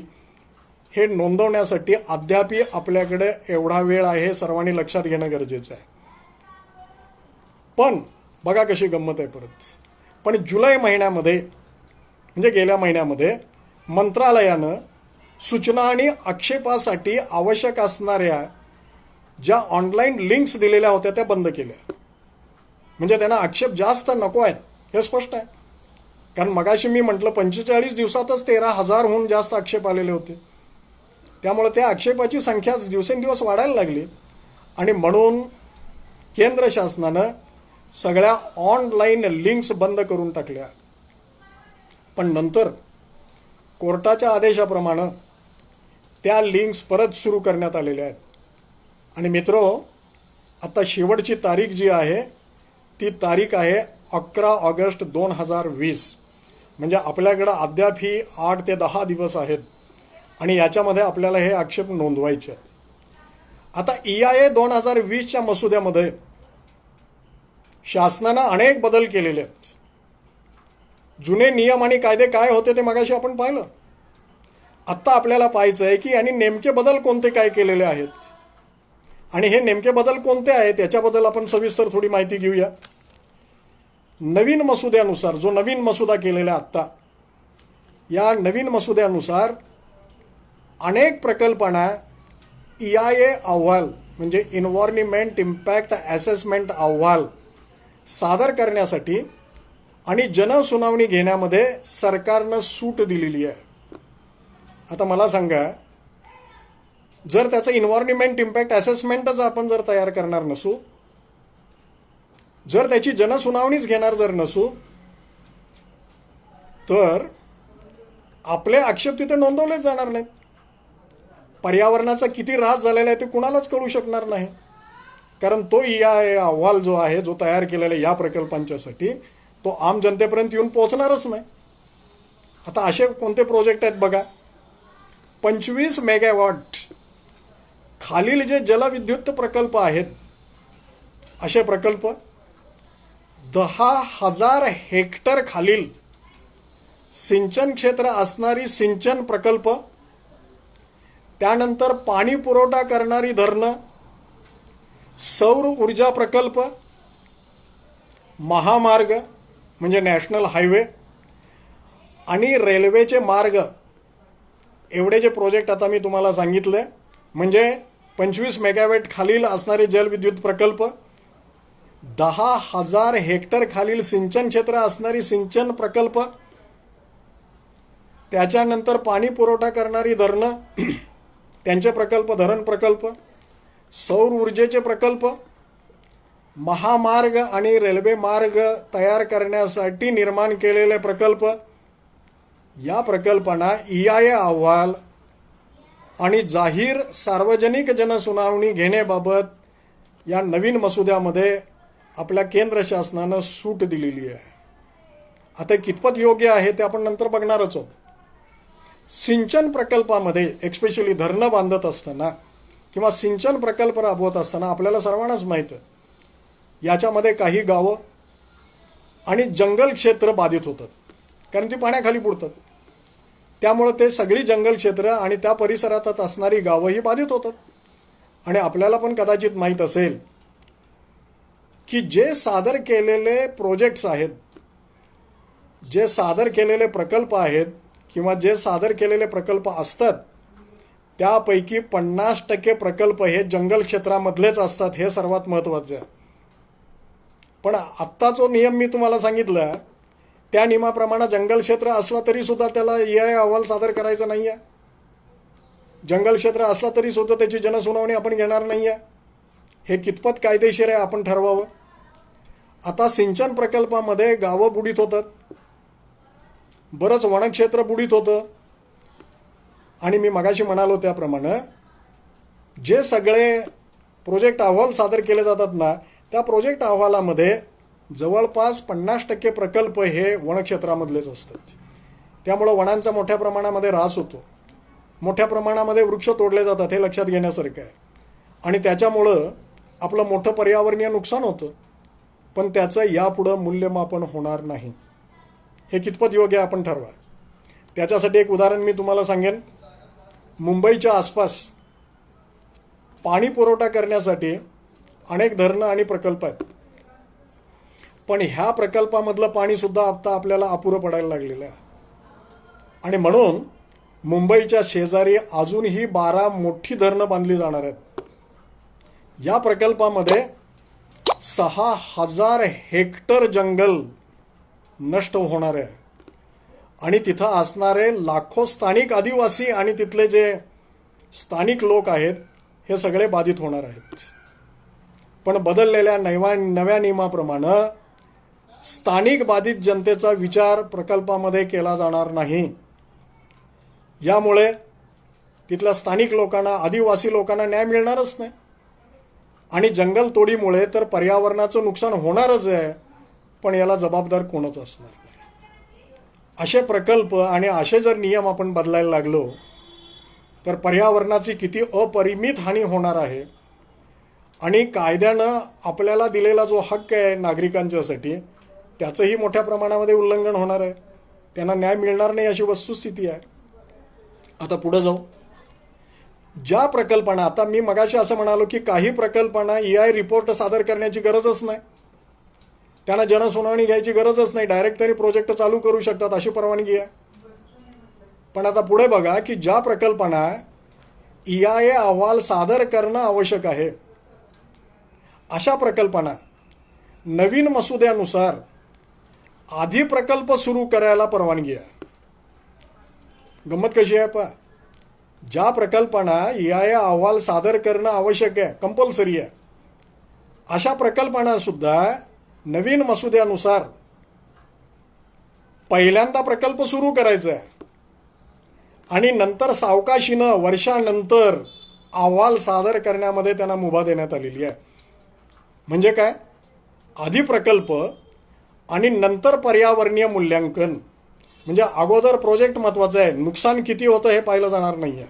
हे नोंदवण्यासाठी अद्यापही आपल्याकडे एवढा वेळ आहे. सर्वांनी लक्षात घेणं गरजेचं आहे. पण बघा कशी गंमत आहे परत. पण जुलै महिन्यामध्ये म्हणजे गेल्या महिन्यामध्ये मंत्रालयानं सूचना आणि आक्षेपासाठी आवश्यक असणाऱ्या ज्या ऑनलाईन लिंक्स दिलेल्या होत्या त्या बंद केल्या. म्हणजे त्यांना आक्षेप जास्त नको आहेत हे स्पष्ट आहे. कारण मगाशी मी म्हटलं 45 दिवसातच 13,000हून जास्त आक्षेप आलेले होते. त्यामुळे त्या आक्षेपाची संख्या दिवसेंदिवस वाढायला लागली आणि म्हणून केंद्र शासनानं सगळ्या ऑनलाईन लिंक्स बंद करून टाकल्या. पण नंतर कोर्टाच्या आदेशाप्रमाणे त्या लिंक्स परत सुरू करण्यात आलेल्या आहेत. आणि मित्रो, आता शेवटची तारीख जी आहे ती तारीख आहे 11 ऑगस्ट 2020. म्हणजे आपल्याकडं अद्याप ही 8 ते 10 दिवस आहेत आणि याच्यामध्ये आपल्याला हे आक्षेप नोंदवायचे आहेत. आता EIA 2020च्या मसुद्यामध्ये शासनानं अनेक बदल केलेले आहेत. जुने नियम आणि कायदे काय होते ते मगाशी आपण पाहिलं. आत्ता आपल्याला पाहायचं आहे की यांनी नेमके बदल कोणते काय केलेले आहेत आणि हे नेमके बदल कोणते आहेत याच्याबद्दल आपण सविस्तर थोडी माहिती घेऊया. नवीन मसुद्यानुसार, जो नवीन मसुदा केलेला आत्ता, या नवीन मसुद्यानुसार अनेक प्रकल्पांना EIA अहवाल म्हणजे एन्व्हायरमेंट इम्पॅक्ट असेसमेंट अहवाल सादर करण्यासाठी आणि जनसुनावणी घेण्यामध्ये सरकारनं सूट दिलेली आहे. आता मला सांगा, जर त्याचं एन्व्हायरमेंट इम्पॅक्ट असेसमेंटच आपण जर तयार करणार नसू, जर त्याची जनसुनावणीच घेणार जर नसू, तर आपले आक्षेप तिथे नोंदवलेच जाणार नाहीत. पर्यावरणाचा किती ऱ्हास झालेला आहे ते कुणालाच कळू शकणार नाही. कारण तो EIA अहवाल जो आहे, जो तयार केलेला या प्रकल्पांच्यासाठी, तो आम जनतेपर्यंत येऊन पोहोचणारच नाही. आता असे कोणते प्रोजेक्ट आहेत बघा. 25 मेगावॉट खालील जे जलविद्युत प्रकल्प आहेत, असे प्रकल्प 10,000 हेक्टर खालील सिंचन क्षेत्र असणारी सिंचन प्रकल्प, त्यानंतर पाणी पुरवठा करणारी धरणं, सौर ऊर्जा प्रकल्प, महामार्ग म्हणजे नॅशनल हायवे आणि रेल्वेचे मार्ग, एवढे जे प्रोजेक्ट आता मी तुम्हाला सांगितले, म्हणजे 25 मेगावॅट खालील असणारे जलविद्युत प्रकल्प, 10,000 हेक्टर खालील सिंचन क्षेत्र असणारी सिंचन प्रकल्प, त्याच्यानंतर पाणी पुरवठा करणारी धरणं त्यांचे प्रकल्प, धरण प्रकल्प, सौर ऊर्जेचे प्रकल्प, महामार्ग आणि रेल्वे मार्ग तयार करण्यासाठी निर्माण केलेले प्रकल्प, या प्रकल्पांना EIA अहवाल आणि जाहीर सार्वजनिक जनसुनावणी घेण्याबाबत या नवीन मसुद्यामध्ये आपल्या केंद्र शासनानं सूट दिलेली आहे. आता कितपत योग्य आहे ते आपण नंतर बघणारच आहोत. सिंचन प्रकल्पामध्ये एक्स्पेशली धरणं बांधत असताना किंवा सिंचन प्रकल्प राबवत असताना आपल्याला सर्वांनाच माहीत आहे, याच्यामध्ये काही गावं आणि जंगल क्षेत्र बाधित होतात, कारण ती पाण्याखाली बुडतात. त्यामुळं ते सगळी जंगल क्षेत्र आणि त्या परिसरात असणारी गावंही बाधित होतात. आणि आपल्याला पण कदाचित माहीत असेल की जे सादर केलेले प्रोजेक्ट्स आहेत, जे सादर केलेले प्रकल्प आहेत किंवा जे सादर केलेले प्रकल्प असतात, त्यापैकी 50% प्रकल्प हे जंगल क्षेत्रामधलेच असतात. हे सर्वात महत्त्वाचं आहे. पण आत्ता जो नियम मी तुम्हाला सांगितला त्या नियमाप्रमाणे जंगल क्षेत्र असला तरी सुद्धा त्याला EIA अहवाल सादर करायचा नाही आहे. जंगल क्षेत्र असला तरी सुद्धा त्याची जनसुनावणी आपण घेणार नाही आहे. हे कितपत कायदेशीर आहे आपण ठरवावं. आता सिंचन प्रकल्पामध्ये गावं बुडीत होतात, बरंच वनक्षेत्र बुडीत होतं. आणि मी मगाशी म्हणालो त्याप्रमाणे जे सगळे प्रोजेक्ट अहवाल सादर केले जातात ना, त्या प्रोजेक्ट अहवालामध्ये जवळपास 50% प्रकल्प हे वनक्षेत्रामधलेच असतात. त्यामुळं वनांचा मोठ्या प्रमाणामध्ये ऱ्हास होतो, मोठ्या प्रमाणामध्ये वृक्ष तोडले जातात, हे लक्षात घेण्यासारखं आहे. आणि त्याच्यामुळं आपलं मोठं पर्यावरणीय नुकसान होतं, पण त्याचं यापुढं मूल्यमापन होणार नाही. हे कितपत योग्य आहे आपण ठरवा. त्याच्यासाठी एक उदाहरण मी तुम्हाला सांगेन. मुंबईच्या आसपास पाणी पुरवठा करण्यासाठी अनेक धरणं आणि प्रकल्प आहेत, पण ह्या प्रकल्पामधलं पाणीसुद्धा आता आपल्याला अपुरं पडायला लागलेलं आहे. आणि म्हणून मुंबईच्या शेजारी अजूनही 12 मोठी धरणं बांधली जाणार आहेत. या प्रकल्पामध्ये 6,000 हेक्टर जंगल नष्ट होणार आहे आणि तिथं असणारे लाखो स्थानिक आदिवासी आणि तिथले जे स्थानिक लोक आहेत हे सगळे बाधित होणार आहेत. पण बदललेल्या नव्या नियमाप्रमाणे स्थानिक बाधित जनतेचा विचार प्रकल्पामध्ये केला जाणार नाही. यामुळे तिथल्या स्थानिक लोकांना, आदिवासी लोकांना न्याय मिळणारच नाही. आणि जंगल तोडीमुळे तर पर्यावरणाचं नुकसान होणारच आहे, पण याला जबाबदार कोणच असणार नाही. असे प्रकल्प आणि असे जर नियम आपण बदलायला लागलो तर पर्यावरणाची किती अपरिमित हानी होणार आहे. आणि कायद्यानं आपल्याला दिलेला जो हक्क आहे नागरिकांच्यासाठी, त्याचंही मोठ्या प्रमाणामध्ये उल्लंघन होणार आहे. त्यांना न्याय मिळणार नाही अशी वस्तुस्थिती आहे. आता पुढं जाऊ. ज्या प्रकल्पांना, आता मी मगाशी असं म्हणालो की काही प्रकल्पांना EIA रिपोर्ट सादर करण्याची गरजच नाही, त्यांना जनसुनावणी घ्यायची गरजच नाही, डायरेक्ट तरी प्रोजेक्ट चालू करू शकतात, अशी परवानगी आहे. पण आता पुढे बघा की ज्या प्रकल्पांना EIA अहवाल सादर करणं आवश्यक आहे, अशा प्रकल्पांना नवीन मसुद्यानुसार आधी प्रकल्प सुरू करायला परवानगी आहे. गंमत कशी आहे पहा. ज्या प्रकल्पांना EIA अहवाल सादर करणं आवश्यक आहे, कंपल्सरी आहे, अशा प्रकल्पांना सुद्धा नवीन मसुद्यानुसार पहिल्यांदा प्रकल्प सुरू करायचा आहे आणि नंतर सावकाशीनं वर्षानंतर अहवाल सादर करण्यामध्ये त्यांना मुभा देण्यात आलेली आहे. म्हणजे काय, आधी प्रकल्प आणि नंतर पर्यावरणीय मूल्यांकन. म्हणजे अगोदर प्रोजेक्ट महत्त्वाचा आहे, नुकसान किती होतं हे पाहिलं जाणार नाही आहे.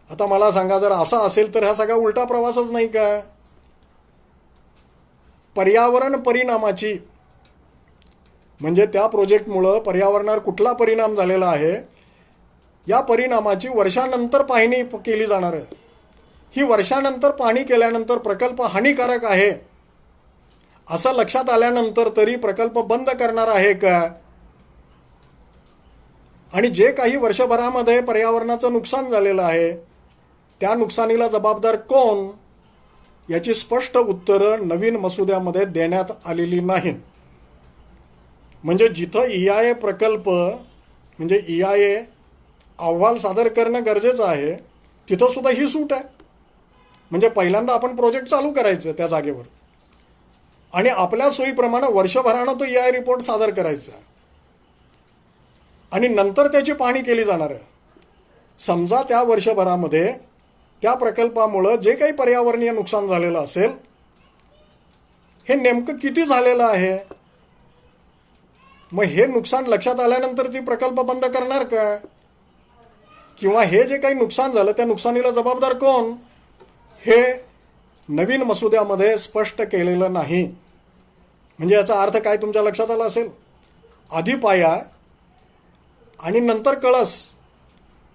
आता मला सांगा, जर असं असेल तर हा सगळा उलटा प्रवासच नाही का. पर्यावरण परिणामाची, म्हणजे त्या प्रोजेक्टमुळं पर्यावरणावर कुठला परिणाम झालेला आहे या परिणामाची वर्षानंतर पाहणी केली जाणार आहे. ही वर्षानंतर पाहणी केल्यानंतर प्रकल्प हानिकारक आहे असं लक्षात आल्यानंतर तरी प्रकल्प बंद करणार आहे का. आणि जे काही वर्षभरामध्ये पर्यावरणाचं नुकसान झालेलं आहे त्या नुकसानीला जबाबदार कोण, याची स्पष्ट उत्तरं नवीन मसुद्यामध्ये देण्यात आलेली नाहीत. म्हणजे जिथं EIA प्रकल्प म्हणजे EIA अहवाल सादर करणं गरजेचं आहे, तिथं सुद्धा ही सूट आहे. म्हणजे पहिल्यांदा आपण प्रोजेक्ट चालू करायचं त्या जागेवर आणि आपल्या सोयीप्रमाणे वर्षभरानं तो EIA रिपोर्ट सादर करायचा आणि नंतर त्याची पाहणी केली जाणार आहे. समजा त्या वर्षभरामध्ये त्या प्रकल्पामुळं जे काही पर्यावरणीय नुकसान झालेलं असेल, हे नेमकं किती झालेलं आहे, मग हे नुकसान लक्षात आल्यानंतर ती प्रकल्प बंद करणार का, किंवा हे जे काही नुकसान झालं त्या नुकसानीला जबाबदार कोण, हे नवीन मसुद्यामध्ये स्पष्ट केलेलं नाही. म्हणजे याचा अर्थ काय तुमच्या लक्षात आला असेल, आधी पाया आणि नंतर कळस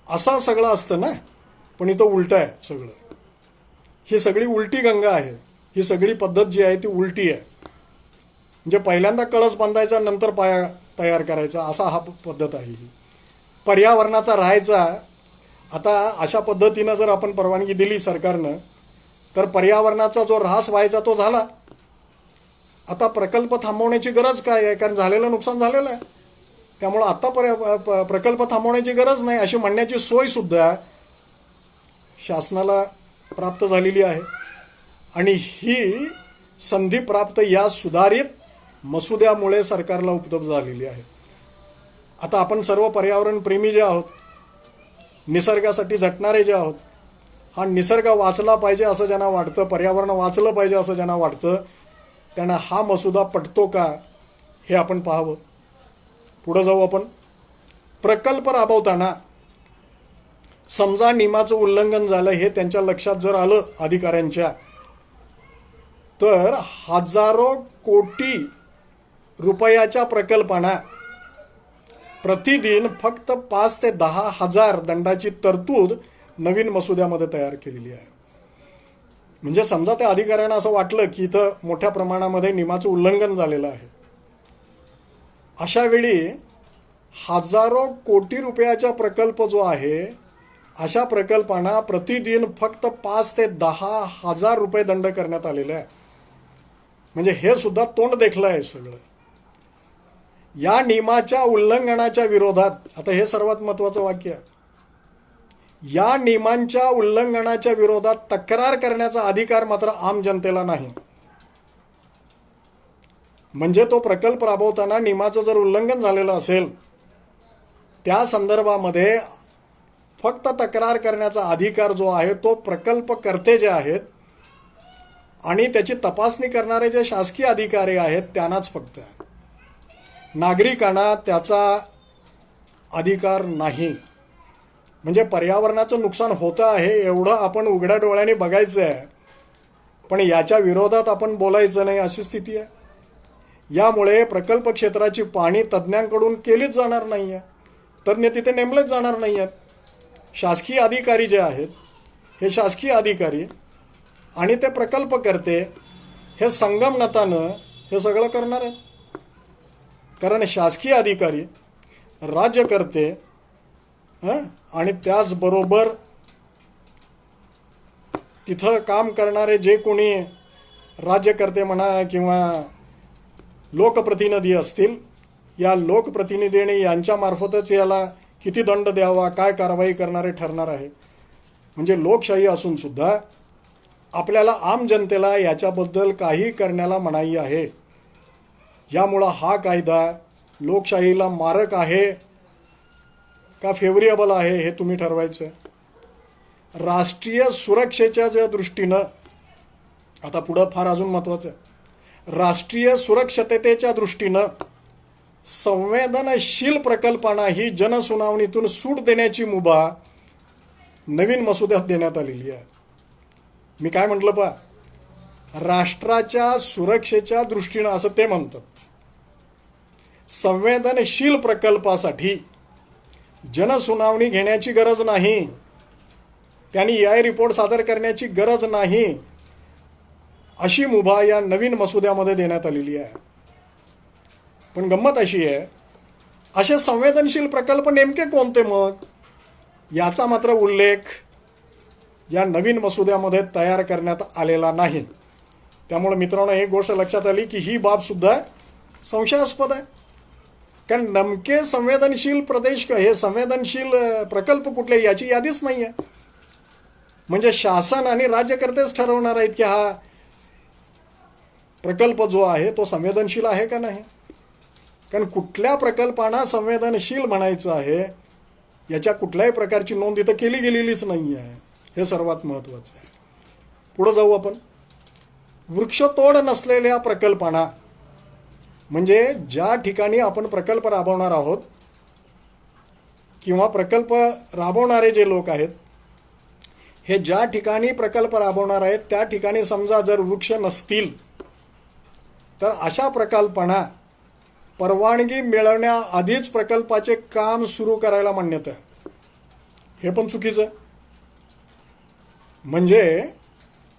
असं सगळं असतं ना, पण इथं उलटं आहे सगळं. ही सगळी उलटी गंगा आहे. ही सगळी पद्धत जी आहे ती उलटी आहे. म्हणजे पहिल्यांदा कळस बांधायचा नंतर पाया तयार करायचा, असा हा पद्धत आहे ही. पर्यावरणाचा राहायचा. आता अशा पद्धतीनं जर आपण परवानगी दिली सरकारनं, तर पर्यावरणाचा जो ऱ्हास व्हायचा तो झाला. आता प्रकल्प थांबवण्याची गरज काय आहे, कारण झालेलं नुकसान झालेलं आहे. त्यामुळं आत्ता प्रकल्प थांबवण्याची गरज नाही अशी म्हणण्याची सोयसुद्धा शासनाला प्राप्त झालेली आहे. आणि ही संधी प्राप्त या सुधारित मसुद्यामुळे सरकारला उपलब्ध झालेली आहे. आता आपण सर्व पर्यावरण प्रेमी जे आहोत, निसर्गासाठी झटणारे जे आहोत, हा निसर्ग वाचला पाहिजे असं ज्यांना वाटतं, पर्यावरण वाचलं पाहिजे असं ज्यांना वाटतं, त्यांना हा मसुदा पटतो का हे आपण पाहावं. पुढं जाऊ आपण. प्रकल्प राबवताना समजा नियमाचं उल्लंघन झालं हे त्यांच्या लक्षात जर आलं अधिकाऱ्यांच्या, तर हजारो कोटी रुपयाच्या प्रकल्पांना प्रतिदिन फक्त 5 ते 10 हजार दंडाची तरतूद नवीन मसुद्यामध्ये तयार केलेली आहे. म्हणजे समजा त्या अधिकाऱ्यांना असं वाटलं की इथं मोठ्या प्रमाणामध्ये नियमाचं उल्लंघन झालेलं आहे, अशा वेळी हजारो कोटी रुपयाचा प्रकल्प जो आहे, अशा प्रकल्पांना प्रतिदिन फक्त 5 ते 10 हजार रुपये दंड करण्यात आलेले आहे. म्हणजे हे सुद्धा तोंड देखलं आहे सगळं. या नियमाच्या उल्लंघनाच्या विरोधात, आता हे सर्वात महत्त्वाचं वाक्य आहे, या नियमांच्या उल्लंघनाच्या विरोधात तक्रार करण्याचा अधिकार मात्र आम जनतेला नाही. म्हणजे तो प्रकल्प राबवताना नियमाचं जर उल्लंघन झालेलं असेल, त्या संदर्भामध्ये फक्त तक्रार करण्याचा अधिकार जो आहे तो प्रकल्पकर्ते जे आहेत आणि त्याची तपासणी करणारे जे शासकीय अधिकारी आहेत त्यांनाच फक्त आहे. नागरिकांना त्याचा अधिकार नाही. म्हणजे पर्यावरणाचं नुकसान होतं आहे एवढं आपण उघड्या डोळ्याने बघायचं आहे, पण याच्या विरोधात आपण बोलायचं नाही अशी स्थिती आहे. यामुळे प्रकल्प क्षेत्राची पाहणी तज्ज्ञांकडून केलीच जाणार नाही आहे. तज्ज्ञ तिथे नेमलेच जाणार नाही आहेत. शासकीय अधिकारी जे आहेत, हे शासकीय अधिकारी आणि ते प्रकल्पकर्ते हे संगमनतानं हे सगळं करणार आहेत. कारण शासकीय अधिकारी, राज्यकर्ते आणि त्याचबरोबर तिथं काम करणारे जे कोणी राज्यकर्ते म्हणा किंवा लोकप्रतिनिधी असतील, या लोकप्रतिनिधीने यांच्यामार्फतच याला किती दंड द्यावा, काय कारवाई करणारे ठरणार आहे. म्हणजे लोकशाही असून सुद्धा आपल्याला आम जनतेला याच्याबद्दल काही करण्याला मनाई आहे. यामुळं हा कायदा लोकशाहीला मारक आहे का फेवरेबल आहे हे तुम्ही ठरवायचं. राष्ट्रीय सुरक्षेच्या ज्या दृष्टीनं, आता पुढं फार अजून महत्त्वाचं आहे, राष्ट्रीय सुरक्षिततेच्या दृष्टीनं संवेदनशील प्रकल्पांना ही जनसुनावणीतून सूट देण्याची मुभा नवीन मसुद्यात देण्यात आलेली आहे. मी काय म्हटलं पहा, राष्ट्राच्या सुरक्षेच्या दृष्टीनं असं ते म्हणतात. संवेदनशील प्रकल्पासाठी जनसुनावणी घेण्याची गरज नाही, त्यांनी EIA रिपोर्ट सादर करण्याची गरज नाही, अशी मुभा या नवीन मसुद्यामध्ये देण्यात आलेली आहे. पण गंमत अशी आहे, असे संवेदनशील प्रकल्प नेमके कोणते मग, याचा मात्र उल्लेख या नवीन मसुद्यामध्ये तयार करण्यात आलेला नाही. त्यामुळे मित्रांनो, एक गोष्ट लक्षात आली की ही बाबसुद्धा संशयास्पद आहे. कारण नेमके संवेदनशील प्रदेश हे संवेदनशील प्रकल्प कुठले याची यादीच नाही आहे. म्हणजे शासन आणि राज्यकर्तेच ठरवणार आहेत की हा प्रकल्प जो आहे तो संवेदनशील आहे का नाही. कारण कुठल्या प्रकल्पांना संवेदनशील म्हणायचं आहे याच्या कुठल्याही प्रकारची नोंद इथं केली गेलेलीच नाही आहे. हे सर्वात महत्त्वाचं आहे. पुढं जाऊ आपण. वृक्षतोड नसलेल्या प्रकल्पांना, म्हणजे ज्या ठिकाणी आपण प्रकल्प राबवणार आहोत किंवा प्रकल्प राबवणारे जे लोक आहेत, हे ज्या ठिकाणी प्रकल्प राबवणार आहेत त्या ठिकाणी समजा जर वृक्ष नसतील तर अशा प्रकल्पांना परवानगी मिळवण्याआधीच प्रकल्पाचे काम सुरू करायला मान्यता आहे. हे पण चुकीचं आहे. म्हणजे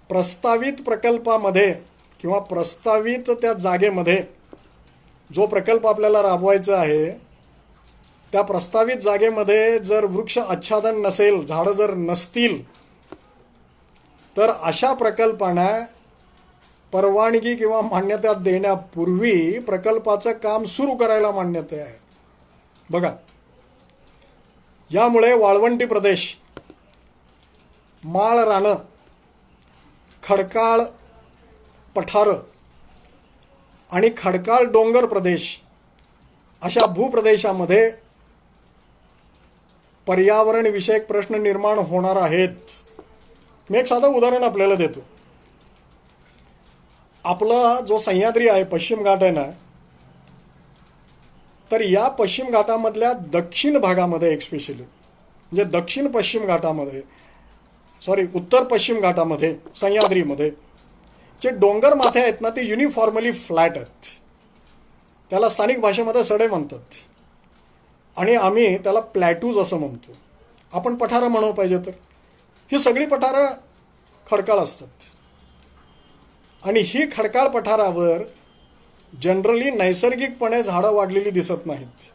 प्रस्तावित प्रकल्पामध्ये किंवा प्रस्तावित त्या जागेमध्ये जो प्रकल्प आपल्याला राबवायचा आहे त्या प्रस्तावित जागेमध्ये जर वृक्ष आच्छादन नसेल, झाडं जर नसतील, तर अशा प्रकल्पांना परवानगी किंवा मान्यता देण्यापूर्वी प्रकल्पाचं काम सुरू करायला मान्यता आहे. बघा, यामुळे वाळवंटी प्रदेश, माळ रानं, खडकाळ पठारं आणि खडकाळ डोंगर प्रदेश अशा भूप्रदेशामध्ये पर्यावरणविषयक प्रश्न निर्माण होणार आहेत. मी एक साधं उदाहरण आपल्याला देतो. आपला जो सह्याद्री आहे, पश्चिम घाट आहे ना, तर या पश्चिम घाटामधल्या दक्षिण भागामध्ये एक्स्पेशली म्हणजे दक्षिण पश्चिम घाटामध्ये उत्तर पश्चिम घाटामध्ये सह्याद्रीमध्ये जे डोंगर माथे आहेत ना ते युनिफॉर्मली फ्लॅट आहेत. त्याला स्थानिक भाषेमध्ये सडे म्हणतात आणि आम्ही त्याला प्लॅटूज असं म्हणतो. आपण पठारं म्हणू पाहिजे तर ही सगळी पठारं खडकाळ असतात आणि ही खडकाळ पठारावर जनरली नैसर्गिकपणे झाडं वाढलेली दिसत नाहीत.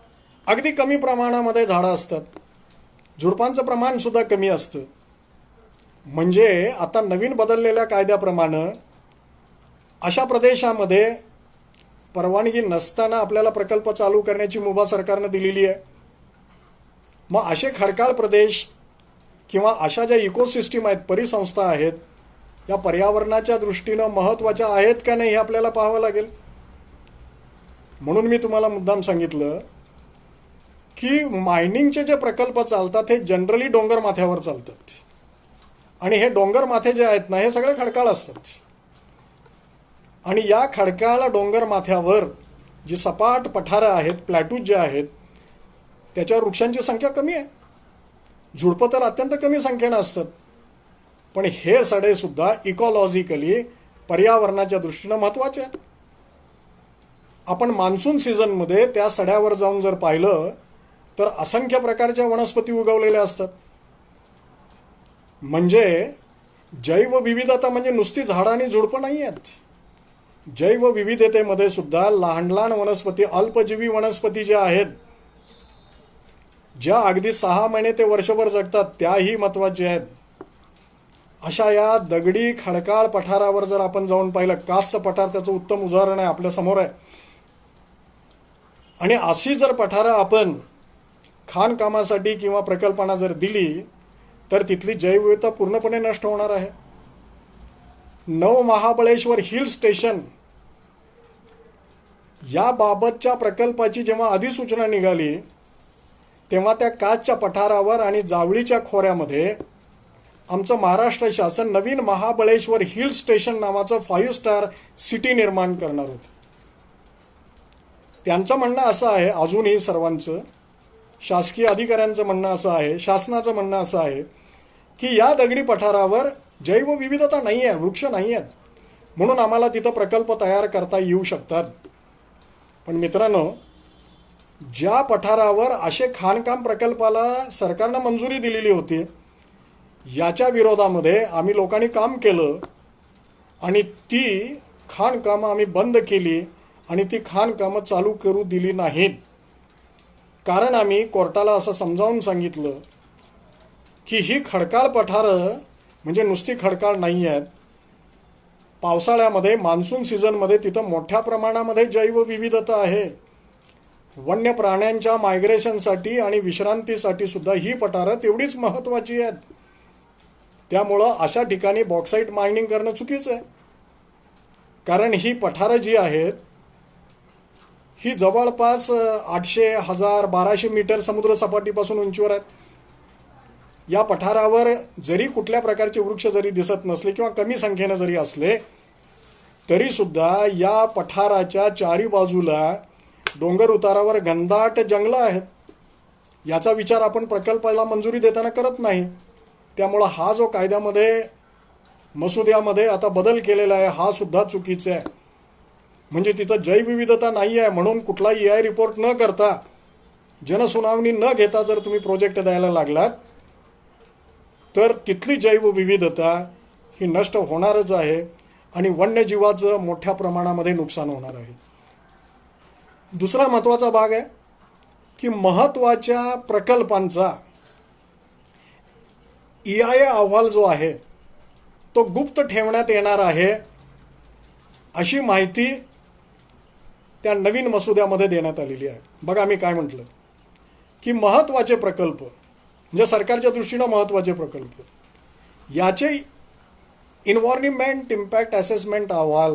अगदी कमी प्रमाणामध्ये झाडं असतात. झुडपांचं प्रमाणसुद्धा कमी असतं. म्हणजे आता नवीन बदललेल्या कायद्याप्रमाणे अशा प्रदेशामध्ये परवानगी नसताना आपल्याला प्रकल्प चालू करण्याची मुभा सरकारनं दिलेली आहे. मग असे खडकाळ प्रदेश किंवा अशा ज्या इकोसिस्टीम आहेत, परिसंस्था आहेत, या पर्यावरणाच्या दृष्टीनं महत्त्वाच्या आहेत का नाही हे आपल्याला पाहावं लागेल. म्हणून मी तुम्हाला मुद्दाम सांगितलं की मायनिंगचे जे प्रकल्प चालतात हे जनरली डोंगर माथ्यावर चालतात आणि हे डोंगर माथे जे आहेत ना हे सगळे खडकाळ असतात. आणि या खडकाळ डोंगर माथ्यावर जी सपाट पठारं आहेत, प्लॅटूज जे आहेत, त्याच्यावर वृक्षांची संख्या कमी आहे. झुडपं तर अत्यंत कमी संख्येनं असतात. पण हे सडेसुद्धा इकॉलॉजिकली पर्यावरणाच्या दृष्टीनं महत्त्वाचे आहेत. आपण मान्सून सीझनमध्ये त्या सड्यावर जाऊन जर पाहिलं तर असंख्य प्रकारच्या वनस्पती उगवलेल्या असतात. म्हणजे जैवविविधता म्हणजे नुसती झाडं आणि झुडपं नाही आहेत. जैवविविधतेमध्ये सुद्धा लहान लहान वनस्पती, अल्पजीवी वनस्पती ज्या आहेत, ज्या अगदी 6 महिने ते वर्षभर जगतात, त्याही महत्त्वाच्या आहेत. अशा या दगडी खडकाळ पठारावर जर आपण जाऊन पाहिलं, कासचं पठार त्याचं उत्तम उदाहरण आहे, आपल्या समोर आहे. आणि अशी जर पठारं आपण खाणकामासाठी किंवा प्रकल्पांना जर दिली तर तिथली जैवविविधता पूर्णपणे नष्ट होणार आहे. नवमहाबळेश्वर हिल स्टेशन याबाबतच्या प्रकल्पाची जेव्हा अधिसूचना निघाली तेव्हा त्या कासच्या पठारावर आणि जावळीच्या खोऱ्यामध्ये आमचं महाराष्ट्र शासन नवीन महाबळेश्वर हिल स्टेशन नावाचं 5 स्टार सिटी निर्माण करणार होतं. त्यांचं म्हणणं असं आहे, अजूनही सर्वांचं शासकीय अधिकाऱ्यांचं म्हणणं असं आहे, शासनाचं म्हणणं असं आहे की या दगडी पठारावर जैवविविधता नाही आहे, वृक्ष नाही आहेत, म्हणून आम्हाला तिथं प्रकल्प तयार करता येऊ शकतात. पण मित्रांनो, ज्या पठारावर असे खाणकाम प्रकल्पाला सरकारनं मंजुरी दिलेली होती, याच्या विरोधामध्ये आम्ही लोकांनी काम केलं आणि ती खाणकामं आम्ही बंद केली आणि ती खाणकामं चालू करू दिली नाहीत. कारण आम्ही कोर्टाला असं समजावून सांगितलं की ही खडकाळ पठारं म्हणजे नुसती खडकाळ नाही आहेत. पावसाळ्यामध्ये मान्सून सीझनमध्ये तिथं मोठ्या प्रमाणामध्ये जैवविविधता आहे. वन्य प्राण्यांच्या मायग्रेशनसाठी आणि विश्रांतीसाठी सुद्धा ही पठारं तेवढीच महत्त्वाची आहेत. त्यामुळं अशा ठिकाणी बॉक्साईट मायनिंग करणं चुकीचं आहे. कारण ही पठारं जी आहेत ही जवळपास 800, 1000, 1200 मीटर समुद्रसपाटीपासून उंचीवर आहेत. या पठारावर जरी कुठल्या प्रकारचे वृक्ष जरी दिसत नसले किंवा कमी संख्येनं जरी असले तरीसुद्धा या पठाराच्या चारी बाजूला डोंगर उतारावर घनदाट जंगलं आहेत. याचा विचार आपण प्रकल्पाला मंजुरी देताना करत नाही. त्यामुळं हा जो कायद्यामध्ये मसुद्यामध्ये आता बदल केलेला आहे हा सुद्धा चुकीचा आहे. म्हणजे तिथं जैवविविधता नाही आहे म्हणून कुठला EI रिपोर्ट न करता जनसुनावणी न घेता जर तुम्ही प्रोजेक्ट द्यायला लागलात तर तिथली जैवविविधता ही नष्ट होणारच आहे आणि वन्यजीवाचं मोठ्या प्रमाणामध्ये नुकसान होणार आहे. दुसरा महत्त्वाचा भाग आहे की महत्त्वाच्या प्रकल्पांचा EIA अहवाल जो आहे तो गुप्त ठेवण्यात येणार आहे अशी माहिती त्या नवीन मसुद्यामध्ये देण्यात आलेली आहे. बघा मी काय म्हटलं की महत्त्वाचे प्रकल्प म्हणजे सरकारच्या दृष्टीनं महत्त्वाचे प्रकल्प याचे इन्व्हायरमेंट इम्पॅक्ट असेसमेंट अहवाल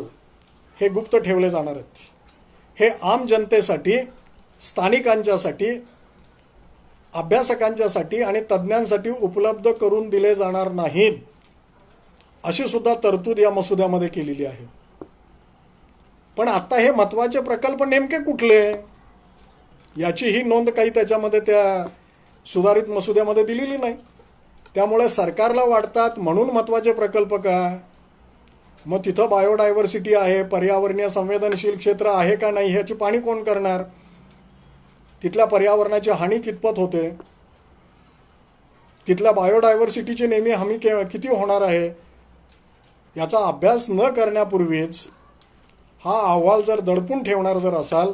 हे गुप्त ठेवले जाणार आहेत. हे आम जनतेसाठी, स्थानिकांच्यासाठी, अभ्यासकांच्यासाठी आणि तज्ज्ञांसाठी उपलब्ध करून दिले जाणार नाहीत अशी सुद्धा तरतूद या मसुद्यामध्ये केलेली आहे. पण आता हे महत्त्वाचे प्रकल्प नेमके कुठले याची ही नोंद काही त्याच्यामध्ये त्या सुधारित मसुद्यामध्ये दिलेली नाही. त्यामुळे सरकारला वाटतात म्हणून महत्त्वाचे प्रकल्प का, मग तिथं बायोडायव्हर्सिटी आहे, पर्यावरणीय संवेदनशील क्षेत्र आहे का नाही ह्याची पाहणी कोण करणार, तिथल्या पर्यावरणाची हानी कितपत होते, तिथल्या बायोडायव्हर्सिटीची नेहमी हमी किती होणार आहे याचा अभ्यास न करण्यापूर्वीच हा अहवाल जर दडपून ठेवणार जर असाल,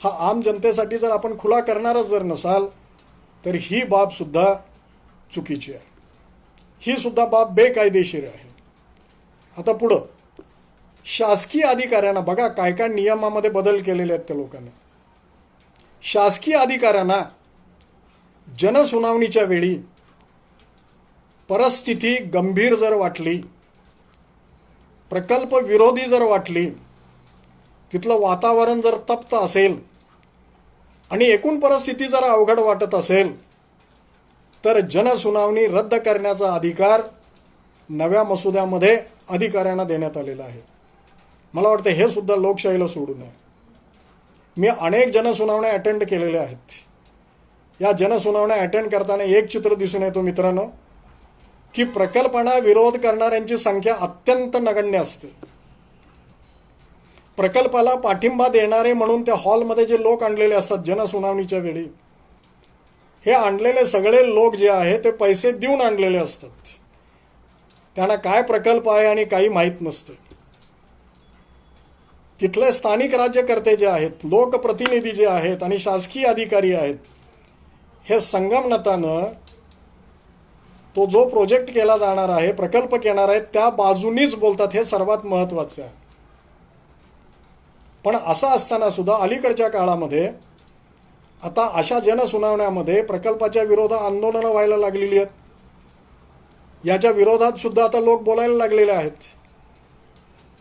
हा आम जनतेसाठी जर आपण खुला करणारच जर नसाल तर ही बाबसुद्धा चुकीची आहे. ही सुद्धा बाब बेकायदेशीर आहे. आता पुढं शासकीय अधिकाऱ्यांना बघा काय काय नियमामध्ये बदल केलेले आहेत त्या लोकांनी. शासकीय अधिकाऱ्यांना जनसुनावणीच्या वेळी परिस्थिती गंभीर जर वाटली, प्रकल्प विरोधी जर वाटली, तिथलं वातावरण जर तप्त असेल आणि एकूण परिस्थिती जर अवघड वाटत असेल तर जनसुनावणी रद्द करण्याचा अधिकार नव्या मसुद्यामध्ये अधिकाऱ्यांना देण्यात आलेला आहे. मला वाटतं हे सुद्धा लोकशाहीला सोडू नये. मी अनेक जनसुनावण्या अटेंड केलेल्या आहेत. या जनसुनावण्या अटेंड करताना एक चित्र दिसून येतो मित्रांनो की प्रकल्पांना विरोध करणाऱ्यांची संख्या अत्यंत नगण्य असते. प्रकल्पाला पाठिंबा देणारे म्हणून त्या हॉलमध्ये जे लोक आणलेले असतात जनसुनावणीच्या वेळी, हे आणलेले सगळे लोक जे आहे ते पैसे देऊन आणलेले असतात. त्यांना काय प्रकल्प आहे आणि काही माहीत नसते. तिथले स्थानिक राज्यकर्ते जे आहेत, लोकप्रतिनिधी जे आहेत आणि शासकीय अधिकारी आहेत, हे संगमनतानं तो जो प्रोजेक्ट केला जाणार आहे, प्रकल्प येणार आहे त्या बाजूनीच बोलतात. हे सर्वात महत्त्वाचं आहे. पण असं असताना सुद्धा अलीकडच्या काळामध्ये आता अशा जनसुनावण्यामध्ये प्रकल्पाच्या विरोधात आंदोलनं व्हायला लागलेली आहेत. याच्या विरोधात सुद्धा आता लोक बोलायला लागलेले आहेत.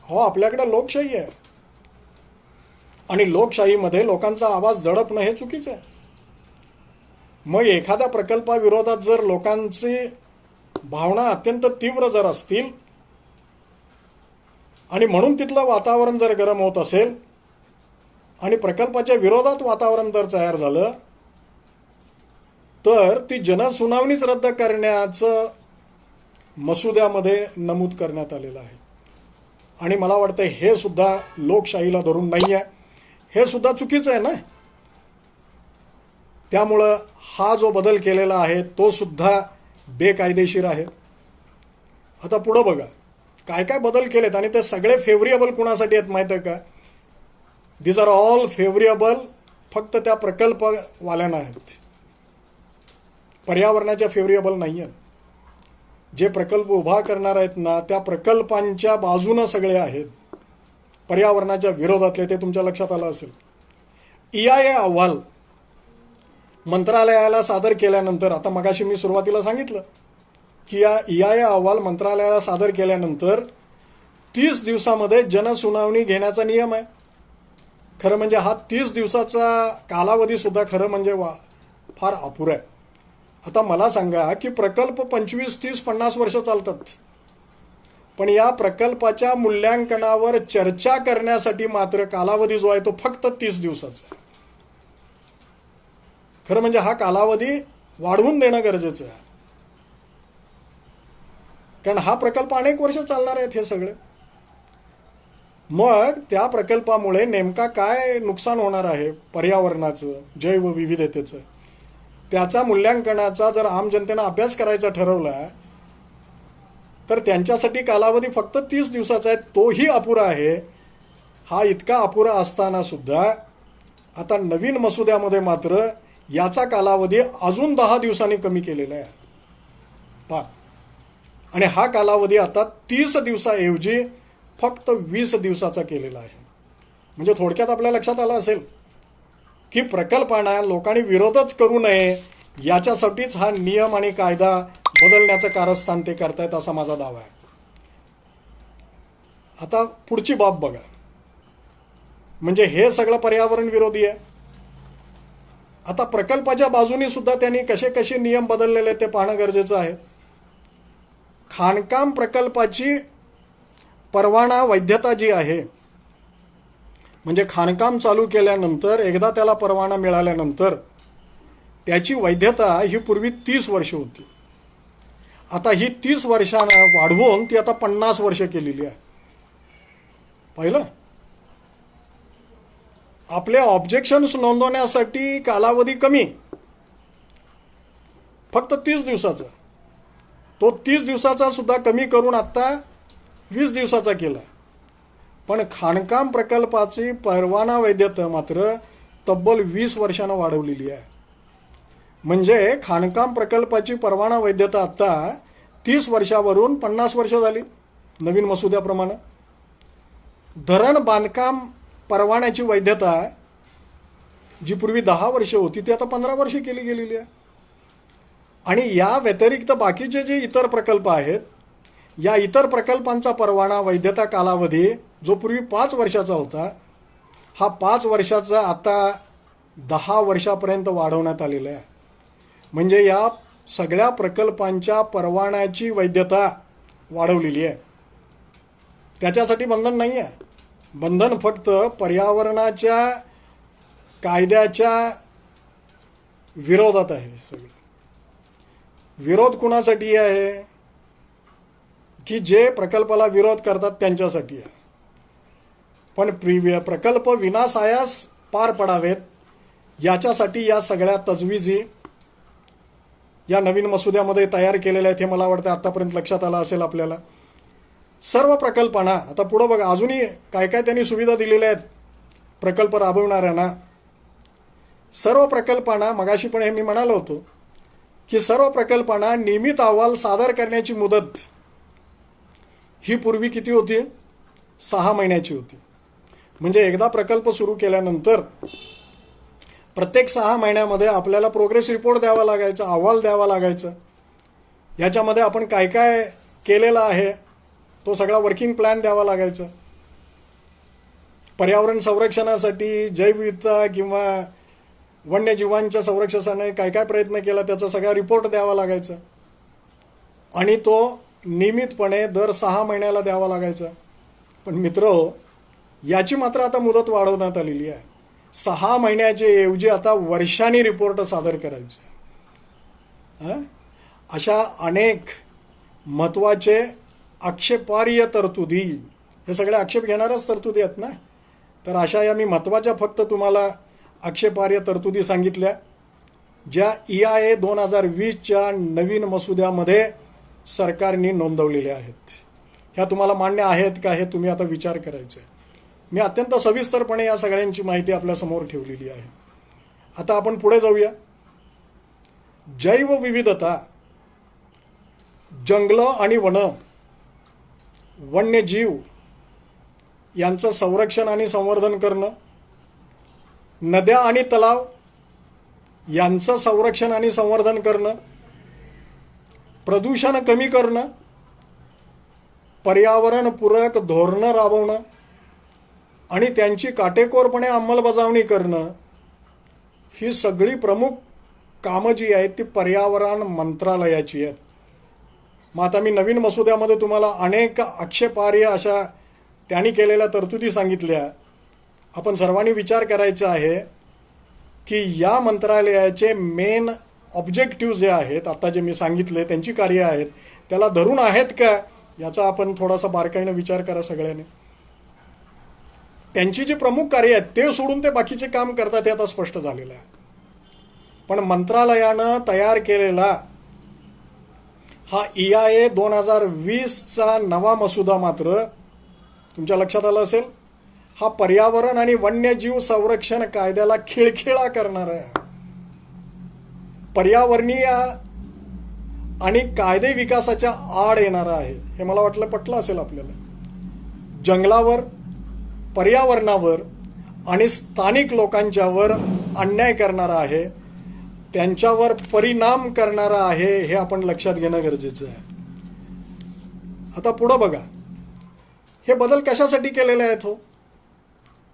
हो, आपल्याकडे लोकशाही आहे आणि लोकशाहीमध्ये लोकांचा आवाज दडपणं हे चुकीचं आहे. मग एखाद्या प्रकल्पाविरोधात जर लोकांची भावना अत्यंत तीव्र जर असतील आणि म्हणून तिथलं वातावरण जर गरम होत असेल आणि प्रकल्पाच्या विरोधात वातावरण जर तयार झालं तर ती जनसुनावणीच रद्द करण्याचं मसुद्यामध्ये नमूद करण्यात आलेलं आहे. आणि मला वाटतं हे सुद्धा लोकशाहीला धरून नाही आहे. हे सुद्धा चुकीचं आहे ना. त्यामुळं हा जो बदल केलेला आहे तो सुद्धा बेकायदेशीर आहे. आता पुढं बघा काय काय बदल केलेत आणि ते सगळे फेवरेबल कुणासाठी आहेत माहीत आहे का? दीज आर ऑल फेवरेबल फक्त त्या प्रकल्पवाल्यांना आहेत, पर्यावरणाच्या फेवरेबल नाही आहेत. जे प्रकल्प उभा करणार आहेत ना, त्या प्रकल्पांच्या बाजूनं सगळे आहेत, पर्यावरणाच्या विरोधातले. ते तुमच्या लक्षात आलं असेल. EIA अहवाल मंत्रालयाला सादर केल्यानंतर, आता मगाशी मी सुरुवातीला सांगितलं की या EIA अहवाल मंत्रालयाला सादर केल्यानंतर 30 दिवसामध्ये जनसुनावणी घेण्याचा नियम आहे. खरं म्हणजे हा 30 दिवसाचा कालावधीसुद्धा खरं म्हणजे फार अपुरा आहे. आता मला सांगा की प्रकल्प 25, 30, 50 वर्ष चालतात, पण या प्रकल्पाच्या मूल्यांकनावर चर्चा करण्यासाठी मात्र कालावधी जो आहे तो फक्त 30 दिवसाचा आहे. खरं म्हणजे हा कालावधी वाढवून देणं गरजेचं आहे, कारण हा प्रकल्प अनेक वर्ष चालणार आहेत हे सगळे. मग त्या प्रकल्पामुळे नेमका काय नुकसान होणार आहे पर्यावरणाचं, जैवविविधतेचं, त्याचा मूल्यांकनाचा जर आम जनतेनं अभ्यास करायचा ठरवला तर त्यांच्यासाठी कालावधी फक्त 30 दिवसाचा आहे. तोही अपुरा आहे. हा इतका अपुरा असताना सुद्धा आता नवीन मसुद्यामध्ये मात्र याचा कालावधी अजून 10 दिवसांनी कमी केलेला आहे. पहा, आणि हा कालावधी आता 30 दिवसाऐवजी फक्त 20 दिवसाचा केलेला आहे. म्हणजे थोडक्यात आपल्या लक्षात आलं असेल की प्रकल्पांना लोकांनी विरोधच करू नये याच्यासाठीच हा नियम आणि कायदा बदलण्याचं कारस्थान ते करतायत असा माझा दावा आहे. आता पुढची बाब बघा, म्हणजे हे सगळं पर्यावरण विरोधी आहे. आता प्रकल्पाच्या बाजूनी सुद्धा त्यांनी कसे कसे नियम बदललेले ते पाहणं गरजेचं आहे. खाणकाम प्रकल्पाची परवाना वैधता जी आहे, म्हणजे खाणकाम चालू केल्यानंतर एकदा त्याला परवाना मिळाल्यानंतर त्याची वैधता ही पूर्वी 30 वर्ष होती. आता ही 30 वर्षांना वाढवून ती आता 50 वर्ष केलेली आहे. पाहिलं, आपले ऑब्जेक्शन्स नोंदवण्यासाठी कालावधी कमी, फक्त 30 दिवसाचा. तो 30 दिवसाचा सुद्धा कमी करून आता 20 दिवसाचा केला. पण खाणकाम प्रकल्पाची परवाना वैधता मात्र तब्बल 20 वर्षानं वाढवलेली आहे. म्हणजे खाणकाम प्रकल्पाची परवाना वैधता आता 30 वर्षावरून 50 वर्ष झाली नवीन मसुद्याप्रमाणे. धरण बांधकाम परवान्याची वैधता जी पूर्वी 10 वर्ष होती ती आता 15 वर्ष केली गेलेली आहे. आणि या व्यतिरिक्त बाकीचे जे इतर प्रकल्प आहेत, या इतर प्रकल्पांचा परवाना वैधता कालावधी जो पूर्वी 5 वर्षाचा होता, हा 5 वर्षाचा आता 10 वर्षापर्यंत वाढवण्यात आलेला आहे. म्हणजे या सगळ्या प्रकल्पांच्या परवान्याची वैधता वाढवलेली आहे. त्याच्यासाठी बंधन नाही आहे. बंधन फक्त पर्यावरणाच्या कायद्याच्या विरोधात आहे. सगळं विरोध कुणासाठी आहे की जे प्रकल्पाला विरोध करतात त्यांच्यासाठी आहे. पण प्रकल्प विनासायास पार पडावेत याच्यासाठी या सगळ्या तजवीजी या नवीन मसुद्यामध्ये तयार केलेल्या आहेत. हे मला वाटतं आत्तापर्यंत लक्षात आलं असेल आपल्याला. सर्व प्रकल्पांना आता पुढं बघा अजूनही काय काय त्यांनी सुविधा दिलेल्या आहेत प्रकल्प राबवणाऱ्यांना. सर्व प्रकल्पांना, मगाशी पण हे मी म्हणालो होतो की सर्व प्रकल्पांना नियमित अहवाल सादर करण्याची मुदत ही पूर्वी किती होती? 6 महिन्याची होती. म्हणजे एकदा प्रकल्प सुरू केल्यानंतर प्रत्येक 6 महिन्यामध्ये आपल्याला प्रोग्रेस रिपोर्ट द्यावा लागायचा, अहवाल द्यावा लागायचा. याच्यामध्ये आपण काय काय केलेलं आहे तो सगळा वर्किंग प्लॅन द्यावा लागायचा. पर्यावरण संरक्षणासाठी, जैवविविधता किंवा वन्यजीवांच्या संरक्षणाने काय काय प्रयत्न केला त्याचा सगळा रिपोर्ट द्यावा लागायचा. आणि तो नियमितपणे दर 6 महिन्याला द्यावा लागायचा. पण मित्रहो, याची मात्र आता मुदत वाढवण्यात आलेली आहे. 6 महिन्याचे ऐवजी आता वर्षांनी रिपोर्ट सादर करायचे. अशा अनेक महत्त्वाचे आक्षेपार्ह तरतुदी, हे सगळे आक्षेप घेणाऱ्याच तरतुदी आहेत ना. तर अशा या मी महत्त्वाच्या फक्त तुम्हाला आक्षेपार्ह तरतुदी सांगितल्या ज्या EIA 2020च्या नवीन मसुद्यामध्ये सरकारने नोंदवलेल्या आहेत. ह्या तुम्हाला मान्य आहेत का हे तुम्ही आता विचार करायचा आहे. मी अत्यंत सविस्तरपणे या सगळ्यांची माहिती आपल्यासमोर ठेवलेली आहे. आता आपण पुढे जाऊया. जैवविविधता. जंगलं आणि वनं, वन्यजीव यांचं संरक्षण आणि संवर्धन करणं, नद्या आणि तलाव यांचं संरक्षण आणि संवर्धन करणं, प्रदूषण कमी करणं, पर्यावरणपूरक धोरणं राबवणं आणि त्यांची काटेकोरपणे अंमलबजावणी करणं, ही सगळी प्रमुख कामं जी आहेत ती पर्यावरण मंत्रालयाची आहेत. मग आता मी नवीन मसुद्यामध्ये तुम्हाला अनेक आक्षेपार्ह अशा त्यांनी केलेल्या तरतुदी सांगितल्या. आपण सर्वांनी विचार करायचा आहे की या मंत्रालयाचे मेन ऑब्जेक्टिव्ह जे आहेत, आता जे मी सांगितले त्यांची कार्य आहेत, त्याला धरून आहेत का याचा आपण थोडासा बारकाईनं विचार करा सगळ्यांनी. त्यांची जी प्रमुख कार्य आहेत ते सोडून ते बाकीचे काम करतात हे आता स्पष्ट झालेलं आहे. पण मंत्रालयानं तयार केलेला हा EIA 2020चा नवा मसुदा मात्र तुमच्या लक्षात आलं असेल, हा पर्यावरण आणि वन्यजीव संरक्षण कायद्याला खिळखिळा करणार आहे. पर्यावरणीय आणि कायदे विकासाच्या आड येणारा आहे. हे मला वाटलं पटलं असेल आपल्याला. जंगलावर, पर्यावरणावर आणि स्थानिक लोकांच्यावर अन्याय करणारा आहे, त्यांच्यावर परिणाम करणारा आहे, हे आपण लक्षात घेणं गरजेचं आहे. आता पुढं बघा, हे बदल कशासाठी केलेले आहेत हो?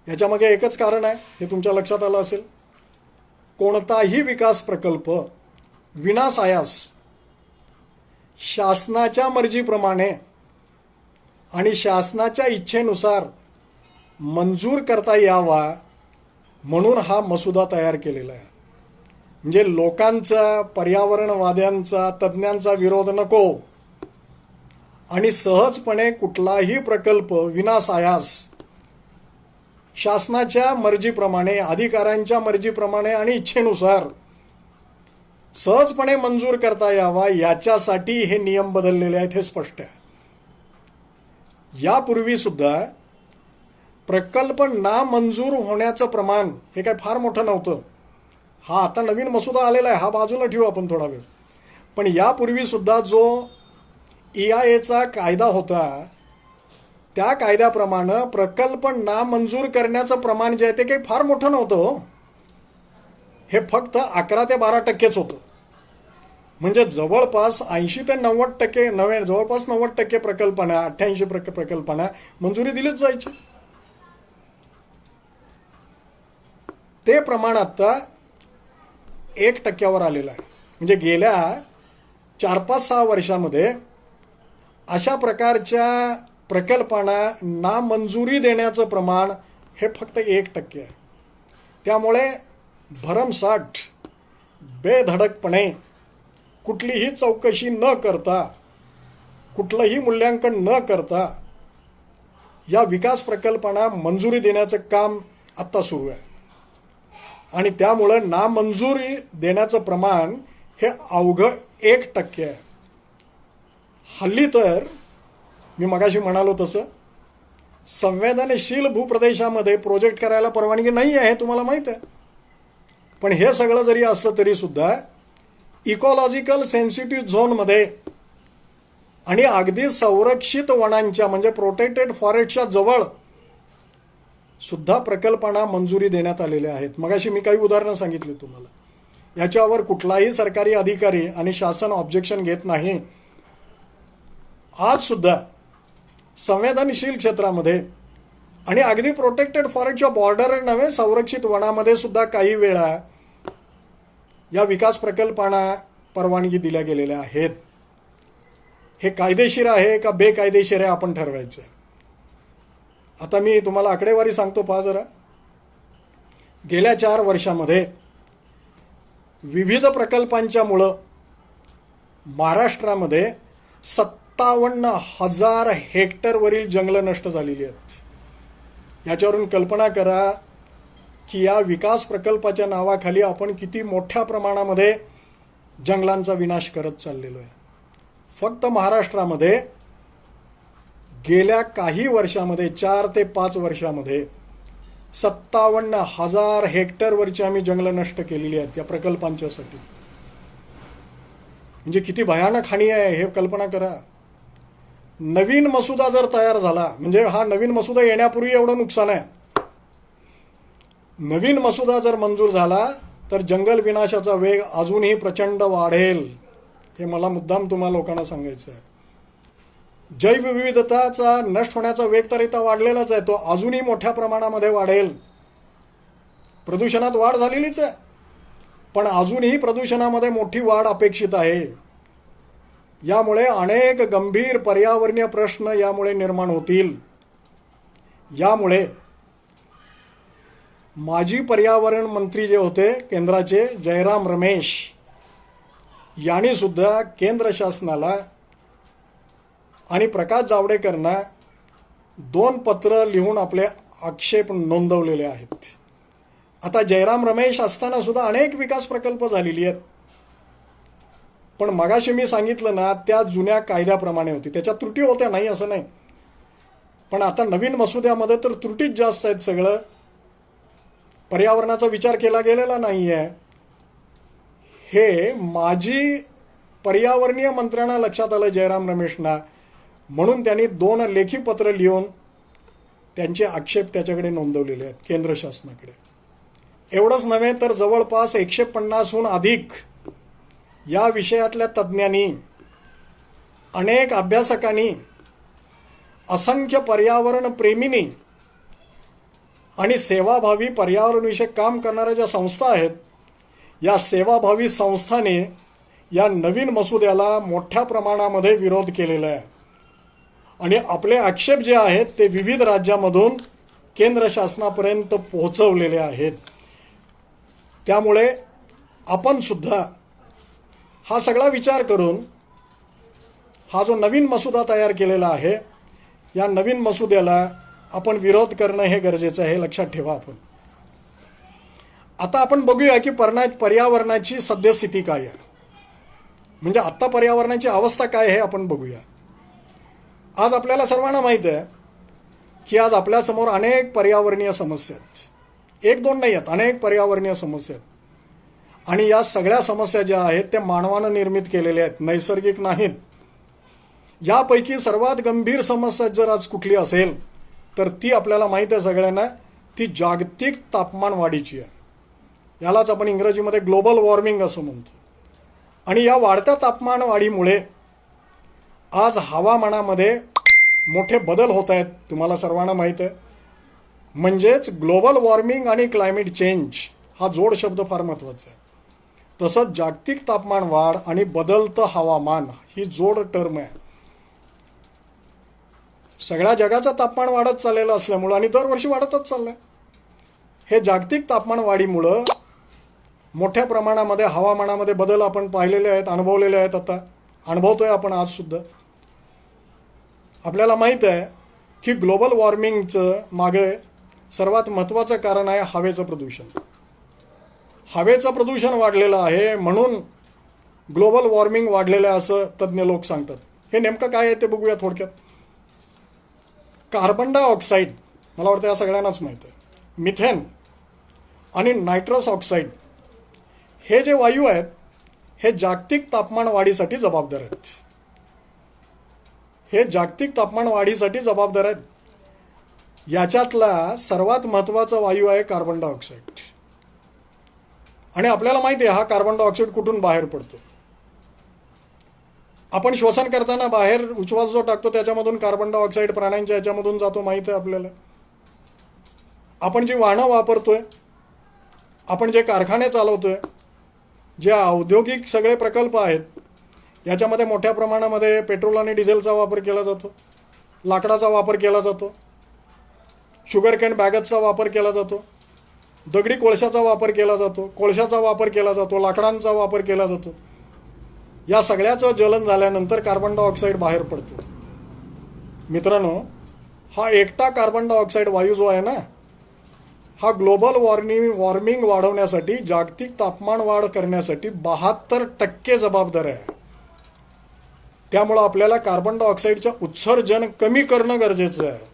याच्यामागे एकच कारण आहे, हे तुमच्या लक्षात आलं असेल. कोणताही विकास प्रकल्प विनासायास शासनाच्या मर्जीप्रमाणे आणि शासनाच्या इच्छेनुसार मंजूर करता यावा म्हणून हा मसुदा तयार केलेला आहे. म्हणजे लोकांचा, पर्यावरणवाद्यांचा, तज्ज्ञांचा विरोध नको आणि सहजपणे कुठलाही प्रकल्प विनासायास शासनाच्या मर्जीप्रमाणे, अधिकाऱ्यांच्या मर्जीप्रमाणे आणि इच्छेनुसार सहजपणे मंजूर करता यावा याच्यासाठी हे नियम बदललेले आहेत, हे स्पष्ट आहे. यापूर्वी सुद्धा प्रकल्प नामंजूर होण्याचं प्रमाण हे काय फार मोठं नव्हतं. हा आता नवीन मसुदा आलेला आहे, हा बाजूला ठेवू आपण थोडा वेळ. पण यापूर्वी सुद्धा जो EIAचा कायदा होता त्या कायद्याप्रमाणे प्रकल्प नामंजूर करण्याचं प्रमाण जे आहे ते काही फार मोठं नव्हतं हो. हे फक्त 11 ते 12% होतं. म्हणजे जवळपास 80 ते 90%, जवळपास 90% प्रकल्पांना, 88% प्रकल्पांना मंजुरी दिलीच जायची. ते प्रमाण आता 1% आलेलं आहे. म्हणजे गेल्या 4-5-6 वर्षामध्ये अशा प्रकारच्या प्रकल्पांना नामंजुरी देण्याचं प्रमाण हे फक्त 1% आहे. त्यामुळे भरमसाठ, बेधडकपणे, कुठलीही चौकशी न करता, कुठलंही मूल्यांकन न करता या विकास प्रकल्पांना मंजुरी देण्याचं काम आत्ता सुरू आहे. आणि त्यामुळं नामंजुरी देण्याचं प्रमाण हे अवघड 1% आहे. हल्ली तर मी मगाशी म्हणालो तसं संवेदनशील भूप्रदेशामध्ये प्रोजेक्ट करायला परवानगी नाही आहे, हे तुम्हाला माहीत आहे. पण हे सगळं जरी असलं तरी सुद्धा इकॉलॉजिकल सेन्सिटिव्ह झोनमध्ये आणि अगदी संरक्षित वनांच्या म्हणजे प्रोटेक्टेड फॉरेस्टच्या जवळ सुद्धा प्रकल्पांना मंजुरी देण्यात आलेल्या आहेत. मगाशी मी काही उदाहरणं सांगितली तुम्हाला. याच्यावर कुठलाही सरकारी अधिकारी आणि शासन ऑब्जेक्शन घेत नाही. आज सुद्धा संवेदनशील क्षेत्रामध्ये आणि अगदी प्रोटेक्टेड फॉरेस्टच्या बॉर्डर नव्हे, संरक्षित वनामध्ये सुद्धा काही वेळा या विकास प्रकल्पांना परवानगी दिल्या गेलेल्या आहेत. हे कायदेशीर आहे का बेकायदेशीर आहे आपण ठरवायचं आहे. आता मी तुम्हाला आकडेवारी सांगतो, पहा जरा. गेल्या 4 वर्षामध्ये विविध प्रकल्पांच्यामुळं महाराष्ट्रामध्ये 57,000 हेक्टरवरील जंगलं नष्ट झालेली आहेत. याच्यावरून कल्पना करा की या विकास प्रकल्पाच्या नावाखाली आपण किती मोठ्या प्रमाणामध्ये जंगलांचा विनाश करत चाललेलो आहे. फक्त महाराष्ट्रामध्ये गेल्या काही वर्षामध्ये, 4 ते 5 वर्षामध्ये 57,000 हेक्टरवरची आम्ही जंगलं नष्ट केलेली आहेत या प्रकल्पांच्यासाठी. म्हणजे किती भयानक हानी आहे हे कल्पना करा. नवीन मसुदा जर तयार झाला, म्हणजे हा नवीन मसुदा येण्यापूर्वी एवढं नुकसान आहे. नवीन मसुदा जर मंजूर झाला तर जंगल विनाशाचा वेग अजूनही प्रचंड वाढेल. हे मला मुद्दाम तुम्हा लोकांना सांगायचं आहे. जैवविविधताचा नष्ट होण्याचा वेग तर इथं वाढलेलाच आहे, तो अजूनही मोठ्या प्रमाणामध्ये वाढेल. प्रदूषणात वाढ झालेलीच आहे, पण अजूनही प्रदूषणामध्ये मोठी वाढ अपेक्षित आहे. यामुळे अनेक गंभीर पर्यावरणीय प्रश्न यामुळे निर्माण होतील. यामुळे माजी पर्यावरण मंत्री जे होते केंद्राचे जयराम रमेश यांनी सुद्धा केंद्र शासनाला आणि प्रकाश जावडेकरांना 2 पत्र लिहून आपले आक्षेप नोंदवलेले आहेत. आता जयराम रमेश असताना सुद्धा अनेक विकास प्रकल्प झालेली आहेत, पण मगाशी मी सांगितलं ना त्या जुन्या कायद्याप्रमाणे होती. त्याच्यात त्रुटी होत्या, नाही असं नाही, पण आता नवीन मसुद्यामध्ये तर त्रुटीच जास्त आहेत. सगळं पर्यावरणाचा विचार केला गेलेला नाही आहे. हे माजी पर्यावरणीय मंत्र्यांना लक्षात आलं, जयराम रमेशना, म्हणून त्यांनी 2 लेखी पत्र लिहून त्यांचे आक्षेप त्याच्याकडे नोंदवलेले आहेत केंद्र शासनाकडे. एवढंच नव्हे तर जवळपास 150हून अधिक या विषयातल्या तज्ज्ञांनी, अनेक अभ्यासकांनी, असंख्य पर्यावरण प्रेमींनी आणि सेवाभावी पर्यावरणविषयक काम करणाऱ्या ज्या संस्था आहेत, या सेवाभावी संस्थांनी या नवीन मसुद्याला मोठ्या प्रमाणामध्ये विरोध केलेला आहे आणि आपले आक्षेप जे आहेत ते विविध राज्यामधून केंद्र शासनापर्यंत पोहोचवलेले आहेत. त्यामुळे आपण सुद्धा हा सगळा विचार करून हा जो नवीन मसुदा तयार केलेला आहे, या नवीन मसुद्याला आपण विरोध करणं हे गरजेचं आहे, लक्षात ठेवा. आता आपण बघूया की पर्यावरणाची सद्यस्थिती काय आहे, म्हणजे आत्ता पर्यावरणाची अवस्था काय आहे आपण बघूया. आज आपल्याला सर्वांना माहीत आहे की आज आपल्यासमोर अनेक पर्यावरणीय समस्या आहेत. 1-2 नाही आहेत, अनेक पर्यावरणीय समस्या आहेत. आणि या सगळ्या समस्या ज्या आहेत त्या मानवानं निर्मित केलेल्या आहेत, नैसर्गिक नाहीत. यापैकी सर्वात गंभीर समस्या जर आज कुठली असेल तर ती आपल्याला माहीत आहे सगळ्यांना, ती जागतिक तापमान वाढीची आहे. यालाच आपण इंग्रजीमध्ये ग्लोबल वॉर्मिंग असं म्हणतो. आणि या वाढत्या तापमान वाढीमुळे आज हवामानामध्ये मोठे बदल होत आहेत, तुम्हाला सर्वांना माहीत आहे. म्हणजेच ग्लोबल वॉर्मिंग आणि क्लायमेट चेंज हा जोड शब्द फार महत्त्वाचा आहे. तसंच जागतिक तापमान वाढ आणि बदलतं हवामान ही जोड टर्म आहे. सगळ्या जगाचं तापमान वाढत चाललेलं असल्यामुळं आणि दरवर्षी वाढतच चाललं आहे. हे जागतिक तापमान वाढीमुळं मोठ्या प्रमाणामध्ये हवामानामध्ये बदल आपण पाहिलेले आहेत, अनुभवलेले आहेत, आता अनुभवतोय आपण आजसुद्धा. आपल्याला माहीत आहे की ग्लोबल वॉर्मिंगचं मागे सर्वात महत्त्वाचं कारण आहे हवेचं प्रदूषण. हवेचं प्रदूषण वाढलेलं आहे म्हणून ग्लोबल वॉर्मिंग वाढलेलं आहे असं तज्ज्ञ लोक सांगतात. हे नेमकं काय आहे ते बघूया थोडक्यात. कार्बन डायऑक्साईड, मला वाटतं या सगळ्यांनाच माहीत आहे, मिथेन आणि नायट्रस ऑक्साईड हे जे वायू आहेत हे जागतिक तापमान वाढीसाठी जबाबदार आहेत. हे जागतिक तापमान वाढीसाठी जबाबदार आहेत. याच्यातला सर्वात महत्त्वाचा वायू आहे कार्बन डायऑक्साईड. आणि आपल्याला माहिती आहे हा कार्बन डायऑक्साईड कुठून बाहेर पडतो. आपण श्वसन करताना बाहेर उच्छ्वास जो टाकतो त्याच्यामधून कार्बन डायऑक्साईड प्राण्यांच्या याच्यामधून जातो, माहीत आहे आपल्याला. आपण जी वाहनं वापरतोय, आपण जे कारखाने चालवतोय, जे औद्योगिक सगळे प्रकल्प आहेत, याच्यामध्ये मोठ्या प्रमाणामध्ये पेट्रोल आणि डिझेलचा वापर केला जातो, लाकडाचा वापर केला जातो, शुगर कॅन बॅगेजचा वापर केला जातो, दगडी कोळशाचा वापर केला जातो, कोळशाचा वापर केला जातो, लाकडांचा वापर केला जातो. या सगळ्याचं ज्वलन झाल्यानंतर कार्बन डायऑक्साईड बाहेर पडतो. मित्रांनो, हा एकटा कार्बन डायऑक्साईड वायू जो आहे ना, हा ग्लोबल वॉर्मिंग वाढवण्यासाठी, जागतिक तापमान वाढ करण्यासाठी 72% जबाबदार आहे. त्यामुळं आपल्याला कार्बन डायऑक्साईडचं उत्सर्जन कमी करणं गरजेचं आहे.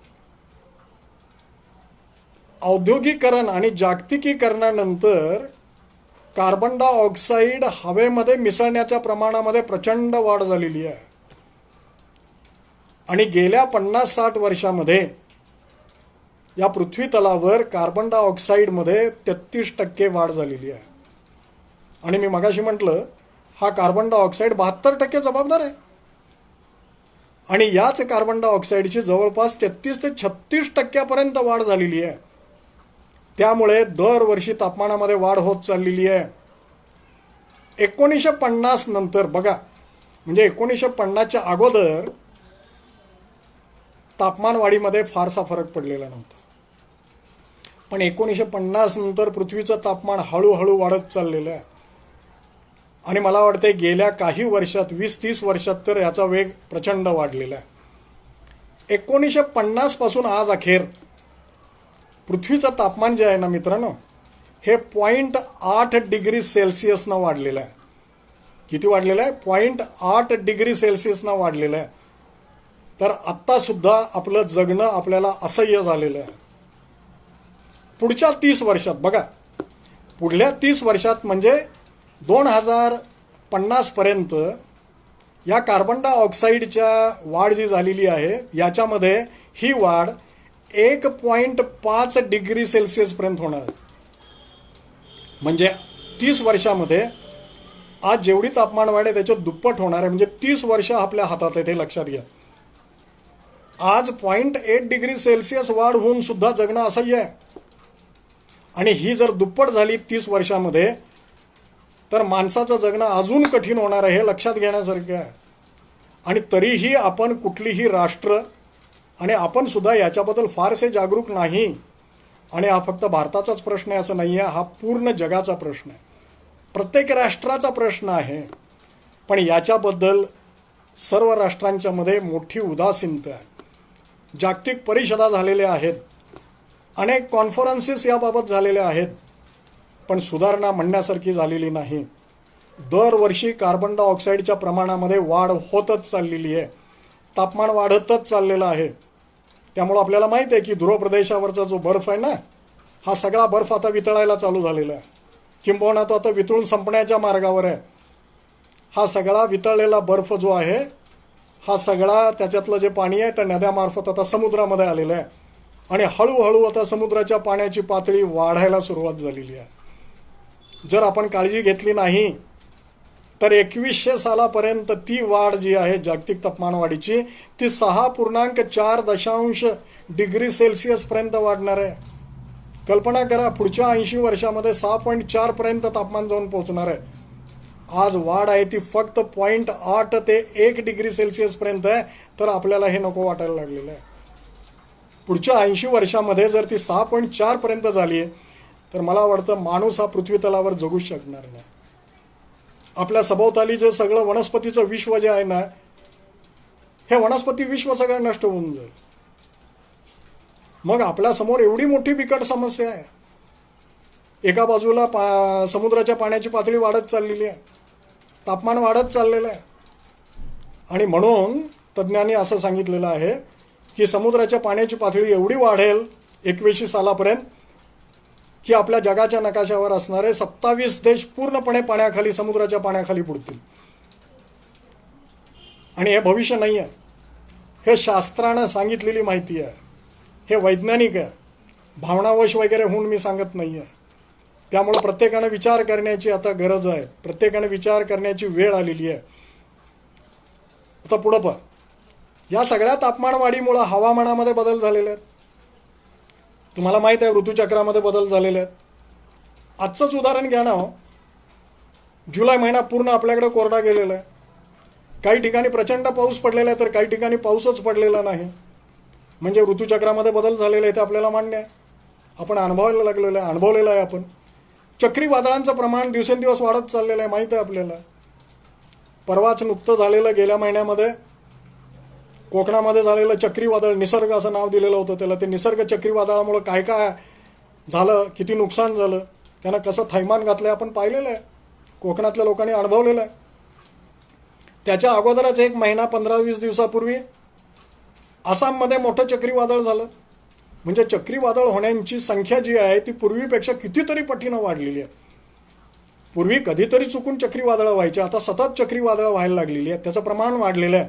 औद्योगिकरण आणि जागतिकीकरणानंतर कार्बन डायऑक्साईड हवेमध्ये मिसळण्याच्या प्रमाणामध्ये प्रचंड वाढ झालेली आहे. आणि गेल्या 50-60 वर्षामध्ये या पृथ्वी तलावर कार्बन डायऑक्साईडमध्ये 33% वाढ झालेली आहे. आणि मी मगाशी म्हटलं, हा कार्बन डायऑक्साईड 72% जबाबदार आहे. आणि याच कार्बन डायऑक्साईडची जवळपास 33 ते 36% वाढ झालेली आहे. त्यामुळे दरवर्षी तापमानामध्ये वाढ होत चाललेली आहे. 1950 नंतर बघा, म्हणजे 1950च्या अगोदर तापमान वाढीमध्ये फारसा फरक पडलेला नव्हता. पण 1950 नंतर पृथ्वीचं तापमान हळूहळू वाढत चाललेलं आहे. आणि मला वाटते गेल्या काही वर्षात 20-30 वर्षात तर याचा वेग प्रचंड वाढलेला आहे. 1950 पासून आज अखेर पृथ्वीचं तापमान जे आहे ना मित्रांनो, हे 0.8 डिग्री सेल्सिअसनं वाढलेलं आहे. किती वाढलेलं आहे? 0.8 डिग्री सेल्सिअसनं वाढलेलं आहे. तर आत्तासुद्धा आपलं जगणं आपल्याला असह्य झालेलं आहे. पुढच्या 30 वर्षात बघा, पुढल्या 30 वर्षात म्हणजे 2050 पर्यंत या कार्बन डायऑक्साईडच्या वाढ जी झालेली आहे याच्यामध्ये ही वाढ 1.5 डिग्री सेल्सिअसपर्यंत होणार. म्हणजे 30 वर्षामध्ये आज जेवढी तापमान वाढ आहे त्याच्यात दुप्पट होणार आहे. म्हणजे 30 वर्ष आपल्या हातात आहे, ते लक्षात घ्या. आज 0.8 डिग्री सेल्सिअस वाढ होऊन सुद्धा जगणं असह्य आहे. आणि ही जर दुप्पट झाली 30 वर्षामध्ये तर माणसाचं जगणं अजून कठीण होणार आहे, हे लक्षात घेण्यासारखं आहे. आणि तरीही आपण कुठलीही राष्ट्र आणि आपण सुद्धा याच्याबद्दल फारसे जागरूक नाही. आणि हा फक्त भारताचाच प्रश्न आहे असं नाही आहे, हा पूर्ण जगाचा प्रश्न आहे, प्रत्येक राष्ट्राचा प्रश्न आहे. पण याच्याबद्दल सर्व राष्ट्रांच्या मध्ये मोठी उदासीनता आहे. जागतिक परिषदा झालेल्या आहेत, अनेक कॉन्फरन्सेस याबाबत झालेल्या आहेत, पण सुधारणा म्हणण्यासारखी झालेली नाही. दरवर्षी कार्बन डायऑक्साईडच्या प्रमाणामध्ये वाढ होतच चाललेली आहे, तापमान वाढतच चाललेलं आहे. त्यामुळं आपल्याला माहीत आहे की ध्रुव प्रदेशावरचा जो बर्फ आहे ना, हा सगळा बर्फ आता वितळायला चालू झालेला आहे, किंबहुना तो आता वितळून संपण्याच्या मार्गावर आहे. हा सगळा वितळलेला बर्फ जो आहे, हा सगळा त्याच्यातलं जे पाणी आहे त्या नद्यामार्फत आता समुद्रामध्ये आलेलं आहे. आणि हळूहळू आता समुद्राच्या पाण्याची पातळी वाढायला सुरुवात झालेली आहे. जर आपण काळजी घेतली नाही तर 2100 सालापर्यंत ती वाढ जी आहे जागतिक तापमानवाढीची, ती 6.4 डिग्री सेल्सिअसपर्यंत वाढणार आहे. कल्पना करा, पुढच्या 80 वर्षामध्ये 6.4 पर्यंत तापमान जाऊन पोहोचणार आहे. आज वाढ आहे ती फक्त 0.8 ते 1 डिग्री सेल्सिअसपर्यंत आहे. तर आपल्याला हे नको वाटायला लागलेलं आहे. पुढच्या 80 वर्षामध्ये जर ती 6.4 पर्यंत झाली आहे तर मला वाटतं माणूस हा पृथ्वी तलावर जगूच शकणार नाही. आपल्या सभोवताली जे सगळं वनस्पतीचं विश्व जे आहे ना, हे वनस्पती विश्व सगळं नष्ट होऊन जाईल. मग आपल्यासमोर एवढी मोठी बिकट समस्या आहे. एका बाजूला समुद्राच्या पाण्याची पातळी वाढत चाललेली आहे, तापमान वाढत चाललेलं आहे. आणि म्हणून तज्ज्ञांनी असं सांगितलेलं आहे की समुद्राच्या पाण्याची पातळी एवढी वाढेल 2100 सालापर्यंत की आपल्या जगाच्या नकाशावर असणारे 27 देश पूर्णपणे पाण्याखाली, समुद्राच्या पाण्याखाली बुडतील. आणि हे भविष्य नाही आहे, हे शास्त्रानं सांगितलेली माहिती आहे, हे वैज्ञानिक आहे, भावनावश वगैरे होऊन मी सांगत नाही आहे. त्यामुळं प्रत्येकानं विचार करण्याची आता गरज आहे, प्रत्येकानं विचार करण्याची वेळ आलेली आहे. आता पुढं पहा, या सगळ्या तापमानवाढीमुळं हवामानामध्ये बदल झालेले आहेत. तुम्हाला माहीत आहे ऋतुचक्रामध्ये बदल झालेले आहेत. आजचंच उदाहरण घ्या ना, जुलै महिना पूर्ण आपल्याकडे कोरडा गेलेला आहे. काही ठिकाणी प्रचंड पाऊस पडलेला आहे तर काही ठिकाणी पाऊसच पडलेला नाही. म्हणजे ऋतुचक्रामध्ये बदल झालेले आहे ते आपल्याला मान्य आहे, आपण अनुभवलेलं आहे आपण. चक्रीवादळांचं प्रमाण दिवसेंदिवस वाढत चाललेलं आहे, माहीत आहे आपल्याला. परवाच नुकतं झालेलं गेल्या महिन्यामध्ये कोकणामध्ये झालेलं चक्रीवादळ, निसर्ग असं नाव दिलेलं होतं त्याला. ते निसर्ग चक्रीवादळामुळं काय काय झालं, किती नुकसान झालं, त्यानं कसं थैमान घातलं आपण पाहिलेलं आहे, कोकणातल्या लोकांनी अनुभवलेलं आहे. त्याच्या अगोदरच 1 महिना 15-20 दिवसापूर्वी आसाममध्ये मोठं चक्रीवादळ झालं. म्हणजे चक्रीवादळ होण्याची संख्या जी आहे ती पूर्वीपेक्षा कितीतरी पटीनं वाढलेली आहे. पूर्वी कधीतरी चुकून चक्रीवादळं व्हायची, आता सतत चक्रीवादळं व्हायला लागलेली आहेत. त्याचं प्रमाण वाढलेलं आहे.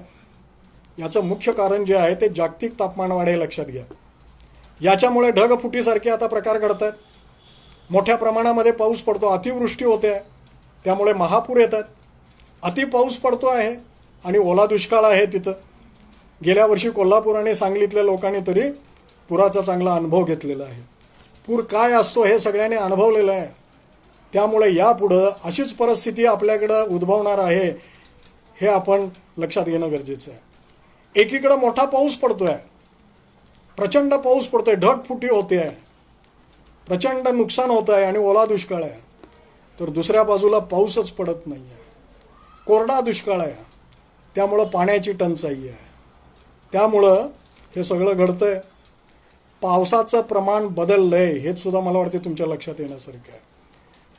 याचं मुख्य कारण जे आहे ते जागतिक तापमानवाढ आहे, लक्षात घ्या. याच्यामुळे ढगफुटीसारखे आता प्रकार घडत आहेत. मोठ्या प्रमाणामध्ये पाऊस पडतो, अतिवृष्टी होते, त्यामुळे महापूर येतात. अति पाऊस पडतो आहे आणि ओला दुष्काळ आहे तिथं. गेल्या वर्षी कोल्हापूर आणि सांगलीतल्या लोकांनी तरी पुराचा चांगला अनुभव घेतलेला आहे. पूर काय असतो हे सगळ्यांनी अनुभवलेलं आहे. त्यामुळे यापुढं अशीच परिस्थिती आपल्याकडं उद्भवणार आहे, हे आपण लक्षात घेणं गरजेचं आहे. एकीकडं मोठा पाऊस पडतो आहे, प्रचंड पाऊस पडतोय, ढगफुटी होते आहे, प्रचंड नुकसान होतं आहे आणि ओला दुष्काळ आहे. तर दुसऱ्या बाजूला पाऊसच पडत नाही आहे, कोरडा दुष्काळ आहे. त्यामुळं पाण्याची टंचाई आहे. त्यामुळं हे सगळं घडतंय. पावसाचं प्रमाण बदललं आहे, हेच सुद्धा मला वाटते तुमच्या लक्षात येण्यासारखं आहे.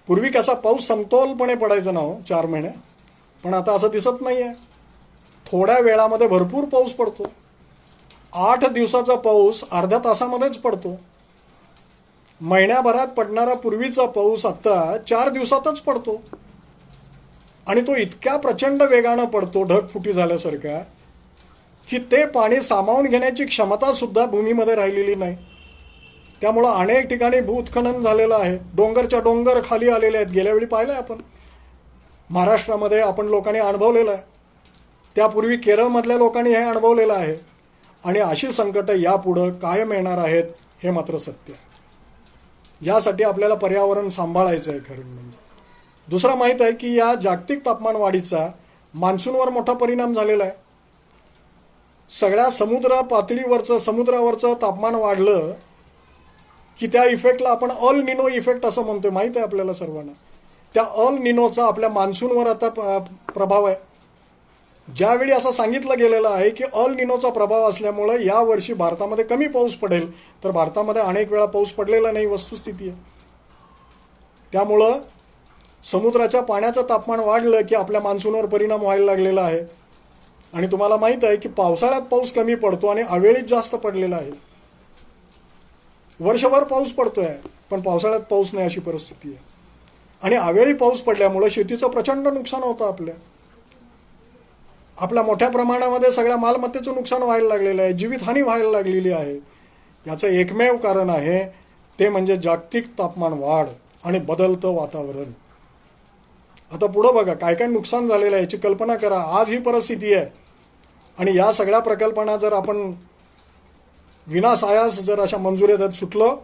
पूर्वी कसा पाऊस समतोलपणे पडायचा ना हो 4 महिने, पण आता असं दिसत नाही आहे. थोड्या वेळामध्ये भरपूर पाऊस पडतो. 8 दिवसाचा पाऊस अर्ध्या तासामध्येच पडतो. महिन्याभरात पडणारा पूर्वीचा पाऊस आत्ता 4 दिवसातच पडतो. आणि तो इतक्या प्रचंड वेगानं पडतो, ढगफुटी झाल्यासारखा, की ते पाणी सामावून घेण्याची क्षमता सुद्धा भूमीमध्ये राहिलेली नाही. त्यामुळं अनेक ठिकाणी भूस्खलन झालेलं आहे. डोंगरच्या डोंगर खाली आलेले आहेत. गेल्या वेळी पाहिलं आहे आपण, महाराष्ट्रामध्ये आपण लोकांनी अनुभवलेलं आहे. त्यापूर्वी केरळमधल्या लोकांनी हे अनुभवलेलं आहे. आणि अशी संकटं यापुढं कायम येणार आहेत, हे मात्र सत्य आहे. यासाठी आपल्याला पर्यावरण सांभाळायचं आहे खरं म्हणजे. दुसरा माहीत आहे की या जागतिक तापमान वाढीचा मान्सूनवर मोठा परिणाम झालेला आहे. सगळ्या समुद्रावरचं तापमान वाढलं की त्या इफेक्टला आपण अल निनो इफेक्ट असं म्हणतो, माहीत आहे आपल्याला सर्वांना. त्या अल निनोचा आपल्या मान्सूनवर आता प्रभाव आहे. ज्यावेळी असं सांगितलं गेलेलं आहे की अल निनोचा प्रभाव असल्यामुळं यावर्षी भारतामध्ये कमी पाऊस पडेल, तर भारतामध्ये अनेक वेळा पाऊस पडलेला नाही, वस्तुस्थिती आहे. त्यामुळं समुद्राच्या पाण्याचं तापमान वाढलं की आपल्या मान्सूनवर परिणाम व्हायला लागलेला आहे. आणि तुम्हाला माहीत आहे की पावसाळ्यात पाऊस कमी पडतो आणि अवेळीच जास्त पडलेला आहे. वर्षभर पाऊस पडतोय पण पावसाळ्यात पाऊस नाही, अशी परिस्थिती आहे. आणि अवेळी पाऊस पडल्यामुळे शेतीचं प्रचंड नुकसान होतं. आपल्या मोठ्या प्रमाणामध्ये सगळ्या मालमत्तेचं नुकसान व्हायला लागलेलं आहे, जीवितहानी व्हायला लागलेली आहे. याचं एकमेव कारण आहे ते म्हणजे जागतिक तापमान वाढ आणि बदलतं वातावरण. आता पुढं बघा काय काय नुकसान झालेलं आहे, याची कल्पना करा. आज ही परिस्थिती आहे आणि या सगळ्या प्रकल्पांना जर आपण विनासायास जर अशा मंजुऱ्या देत सुटलो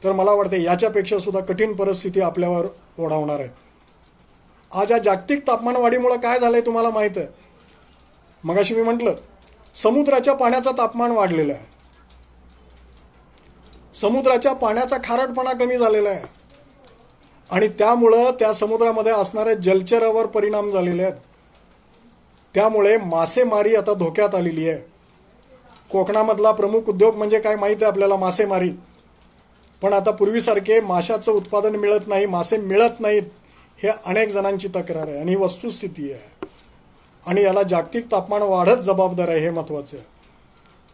तर मला वाटते याच्यापेक्षा सुद्धा कठीण परिस्थिती आपल्यावर ओढावणार आहे. आज या जागतिक तापमानवाढीमुळे काय झालंय तुम्हाला माहीत आहे. मगाशी मी म्हटलं समुद्राच्या पाण्याचं तापमान वाढलेलं आहे, समुद्राच्या पाण्याचा खारटपणा कमी झालेला आहे आणि त्यामुळं त्या समुद्रामध्ये असणाऱ्या जलचरावर परिणाम झालेले आहेत. त्यामुळे मासेमारी आता धोक्यात आलेली आहे. कोकणामधला प्रमुख उद्योग म्हणजे काय माहीत आहे आपल्याला, मासेमारी. पण आता पूर्वीसारखे माशाचं उत्पादन मिळत नाही, मासे मिळत नाहीत, हे अनेक जणांची तक्रार आहे आणि ही वस्तुस्थिती आहे. आणि याला जागतिक तापमान वाढच जबाबदार आहे, हे महत्त्वाचं आहे.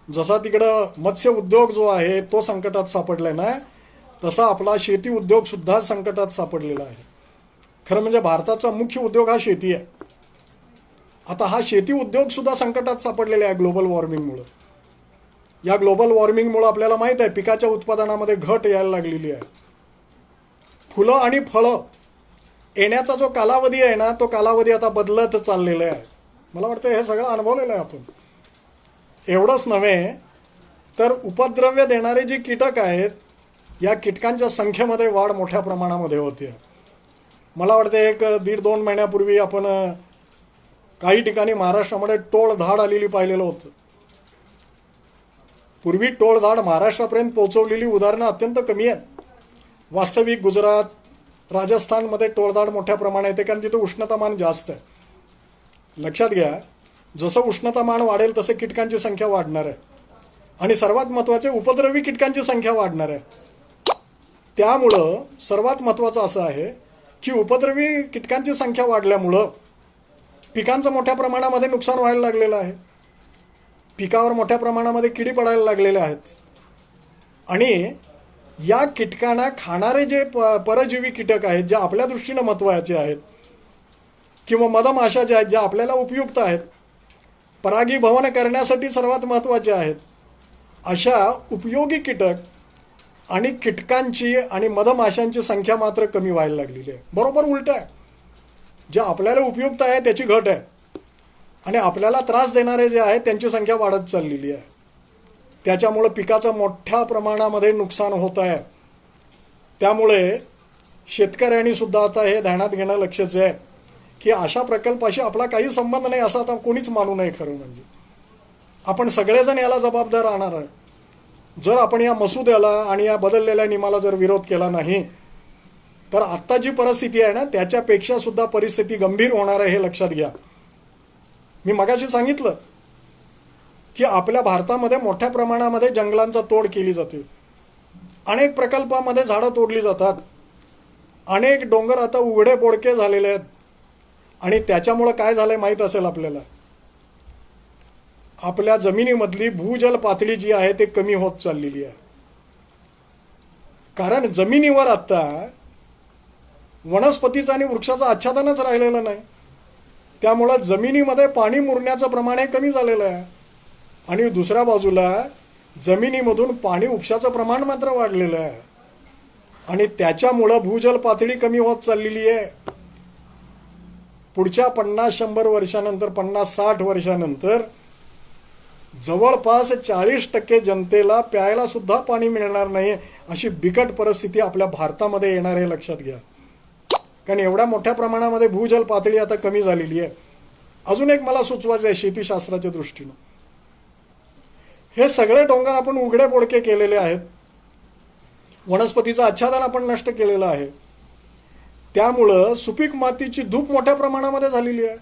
जसा तिकडं मत्स्य उद्योग जो आहे तो संकटात सापडलाय ना, तसा आपला शेती उद्योग सुद्धा संकटात सापडलेला आहे. खरं म्हणजे भारताचा मुख्य उद्योग हा शेती आहे. आता हा शेती उद्योग सुद्धा संकटात सापडलेला आहे ग्लोबल वॉर्मिंगमुळं. या ग्लोबल वॉर्मिंगमुळं आपल्याला माहीत आहे पिकाच्या उत्पादनामध्ये घट यायला लागलेली आहे. फुलं आणि फळं येण्याचा जो कालावधी आहे ना, तो कालावधी आता बदलत चाललेला आहे. मला वाटतं हे सगळं अनुभवलेलं आहे आपण. एवढंच नव्हे तर उपद्रव्य देणारे जे कीटक आहेत, या कीटकांच्या संख्येमध्ये वाढ मोठ्या प्रमाणामध्ये होते. मला वाटतं 1-1.5-2 महिन्यापूर्वी आपण काही ठिकाणी महाराष्ट्रामध्ये टोळधाड आलेली पाहिलेलं होतं. पूर्वी टोळधाड महाराष्ट्रापर्यंत पोहोचवलेली उदाहरणं अत्यंत कमी आहेत. वास्तविक गुजरात, राजस्थानमध्ये टोळधाड मोठ्या प्रमाणात येते, कारण तिथं उष्णतामान जास्त आहे. लक्षात घ्या, जसं उष्णतामान वाढेल तसे कीटकांची संख्या वाढणार आहे आणि सर्वात महत्त्वाचे उपद्रवी कीटकांची संख्या वाढणार आहे. त्यामुळं सर्वात महत्त्वाचं असं आहे की उपद्रवी कीटकांची संख्या वाढल्यामुळं पिकांचं मोठ्या प्रमाणामध्ये नुकसान व्हायला लागलेलं आहे. पिकावर मोठ्या प्रमाणामध्ये किडी पडायला लागलेल्या आहेत आणि या कीटकांना खाणारे जे परजीवी कीटक आहेत, जे आपल्या दृष्टीनं महत्त्वाचे आहेत, किंवा मधमाशा ज्या आहेत, ज्या आपल्याला उपयुक्त आहेत, परागीभवन करण्यासाठी सर्वात महत्त्वाचे आहेत, अशा उपयोगी कीटक आणि कीटकांची आणि मधमाशांची संख्या मात्र कमी व्हायला लागलेली आहे. बरोबर उलट आहे. जे आपल्याला उपयुक्त आहे त्याची घट आहे आणि आपल्याला त्रास देणारे जे आहेत त्यांची संख्या वाढत चाललेली आहे. त्याच्यामुळे पिकाचं मोठ्या प्रमाणामध्ये नुकसान होत आहे. त्यामुळे शेतकऱ्यांनी सुद्धा आता हे ध्यानात घेणं लक्षाचं आहे की अशा प्रकल्पाशी आपला काही संबंध नाही असं आता कोणीच मानू नये. खरं म्हणजे आपण सगळेजण याला जबाबदार राहणार आहे. जर आपण या मसुद्याला आणि या बदललेल्या नियमाला जर विरोध केला नाही तर आत्ता जी परिस्थिती आहे ना त्याच्यापेक्षा सुद्धा परिस्थिती गंभीर होणार आहे, हे लक्षात घ्या. मी मगाशी सांगितलं की आपल्या भारतामध्ये मोठ्या प्रमाणामध्ये जंगलांचा तोड केली जाते. अनेक प्रकल्पामध्ये झाडं तोडली जातात. अनेक डोंगर आता उघडे बोडके झालेले आहेत आणि त्याच्यामुळं काय झालंय माहीत असेल आपल्याला. आपल्या जमिनीमधली भूजल पातळी जी आहे ते कमी होत चाललेली आहे. कारण जमिनीवर आता वनस्पतीचं आणि वृक्षाचं आच्छादनच राहिलेलं नाही. त्यामुळं जमिनीमध्ये पाणी मुरण्याचं प्रमाण हे कमी झालेलं आहे आणि दुसऱ्या बाजूला जमिनीमधून पाणी उपशाचं प्रमाण मात्र वाढलेलं आहे आणि त्याच्यामुळं भूजल पातळी कमी होत चाललेली आहे. पुढच्या 50-100 वर्षानंतर, 50-60 वर्षानंतर जवळपास 40% जनतेला प्यायला सुद्धा पाणी मिळणार नाही अशी बिकट परिस्थिती आपल्या भारतामध्ये येणार आहे, लक्षात घ्या. कारण एवढ्या मोठ्या प्रमाणामध्ये भूजल पातळी आता कमी झालेली आहे. अजून एक मला सुचवायचं आहे शेतीशास्त्राच्या दृष्टीनं. हे सगळे डोंगर आपण उघडे बोडके केलेले आहेत. वनस्पतीचं आच्छादन आपण नष्ट केलेलं आहे. त्यामुळं सुपीक मातीची धूप मोठ्या प्रमाणामध्ये झालेली आहे.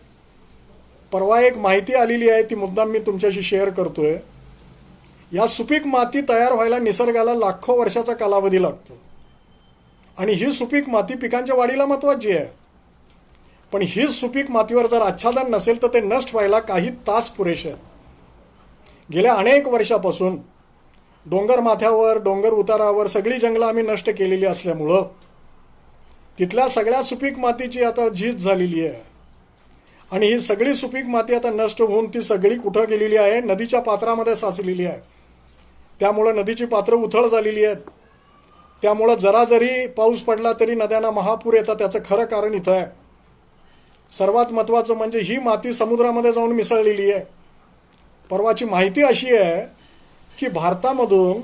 परवा एक माहिती आलेली आहे, ती मुद्दाम मी तुमच्याशी शेअर करतोय. या सुपीक माती तयार व्हायला निसर्गाला लाखो वर्षाचा कालावधी लागतो आणि ही सुपीक माती पिकांच्या वाढीला महत्त्वाची आहे. पण ही सुपीक मातीवर जर आच्छादन नसेल तर ते नष्ट व्हायला काही तास पुरेसे आहेत. गेल्या अनेक वर्षापासून डोंगर माथ्यावर, डोंगर उतारावर सगळी जंगलं आम्ही नष्ट केलेली असल्यामुळं तिथल्या सगळ्या सुपीक मातीची आता झीज झालेली आहे आणि ही सगळी सुपीक माती आता नष्ट होऊन ती सगळी कुठं गेलेली आहे, नदीच्या पात्रामध्ये साचलेली आहे. त्यामुळं नदीची पात्रं उथळ झालेली आहेत. त्यामुळं जरा जरी पाऊस पडला तरी नद्यांना महापूर येतात. त्याचं खरं कारण इथं आहे. सर्वात महत्त्वाचं म्हणजे ही माती समुद्रामध्ये जाऊन मिसळलेली आहे. परवाची माहिती अशी आहे की भारतामधून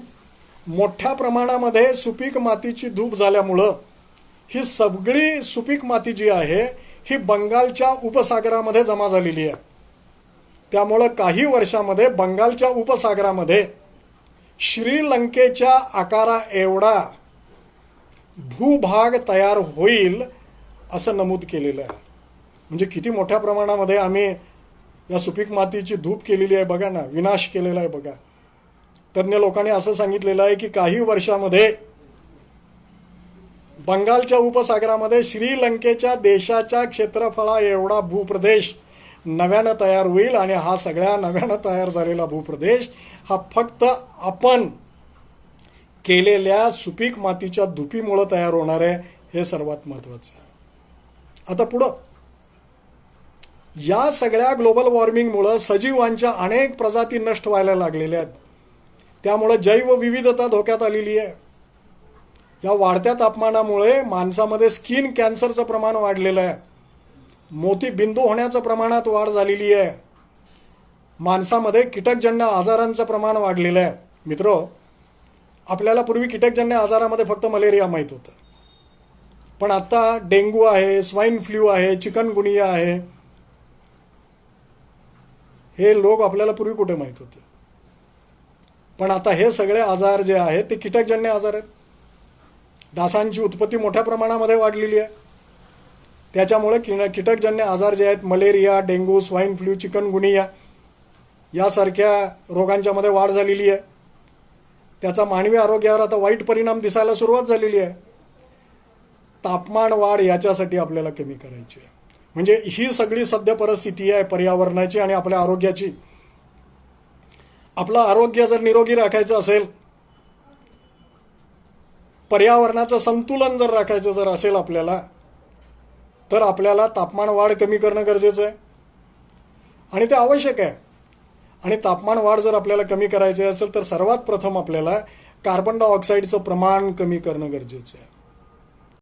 मोठ्या प्रमाणामध्ये सुपीक मातीची धूप झाल्यामुळं ही सगळी सुपीक माती जी आहे ही बंगालच्या उपसागरामध्ये जमा झालेली आहे. त्यामुळं काही वर्षामध्ये बंगालच्या उपसागरामध्ये श्रीलंकेच्या आकारा एवढा भूभाग तयार होईल असं नमूद केलेलं आहे. म्हणजे किती मोठ्या प्रमाणामध्ये आम्ही या सुपीक मातीची धूप केलेली आहे बघा ना, विनाश केलेला आहे बघा. तज्ज्ञ लोकांनी असं सांगितलेलं आहे की काही वर्षामध्ये बंगालच्या उपसागरामध्ये श्रीलंकेच्या देशाच्या क्षेत्रफळा एवढा भूप्रदेश नव्यानं तयार होईल आणि हा सगळ्या नव्यानं तयार झालेला भूप्रदेश हा फक्त आपण केलेल्या सुपीक मातीच्या धुपीमुळं तयार होणार आहे. हे सर्वात महत्त्वाचं आहे. आता पुढं या सगळ्या ग्लोबल वॉर्मिंगमुळं सजीवांच्या अनेक प्रजाती नष्ट व्हायला लागलेल्या आहेत. त्यामुळं जैवविविधता धोक्यात आलेली आहे. या वाढत्या तापमानामुळे माणसामध्ये स्किन कॅन्सरचं प्रमाण वाढलेलं आहे. मोतीबिंदू होण्याचं प्रमाणात वाढ झालेली आहे. माणसामध्ये कीटकजन्य आजारांचं प्रमाण वाढलेलं आहे. मित्रो, आपल्याला पूर्वी कीटकजन्य आजारामध्ये फक्त मलेरिया माहीत होतं, पण आता डेंग्यू आहे, स्वाईन फ्लू आहे, चिकनगुनिया आहे, हे लोक आपल्याला पूर्वी कुठे माहीत होते. पण आता हे सगळे आजार जे आहेत ते कीटकजन्य आजार आहेत. डासांची उत्पत्ती मोठ्या प्रमाणामध्ये वाढलेली आहे. त्याच्यामुळे कीटकजन्य आजार जे आहेत, malaria, dengue, swine flu, chikungunya यासारख्या रोगांच्यामध्ये वाढ झालेली आहे. त्याचा मानवी आरोग्यावर आता वाईट परिणाम दिसायला सुरुवात झालेली आहे. तापमान वाढ याच्यासाठी आपल्याला कमी करायची आहे. म्हणजे ही सगळी सध्या परिस्थिती आहे पर्यावरणाची आणि आपल्या आरोग्याची. आपलं आरोग्य जर निरोगी राखायचं असेल पर्यावरणाचं संतुलन जर राखायचं जर असेल आपल्याला, तर आपल्याला तापमान वाढ कमी करणं गरजेचं आहे आणि ते आवश्यक आहे. आणि तापमान वाढ जर आपल्याला कमी करायची असेल तर सर्वात प्रथम आपल्याला कार्बन डायऑक्साईडचं प्रमाण कमी करणं गरजेचं आहे.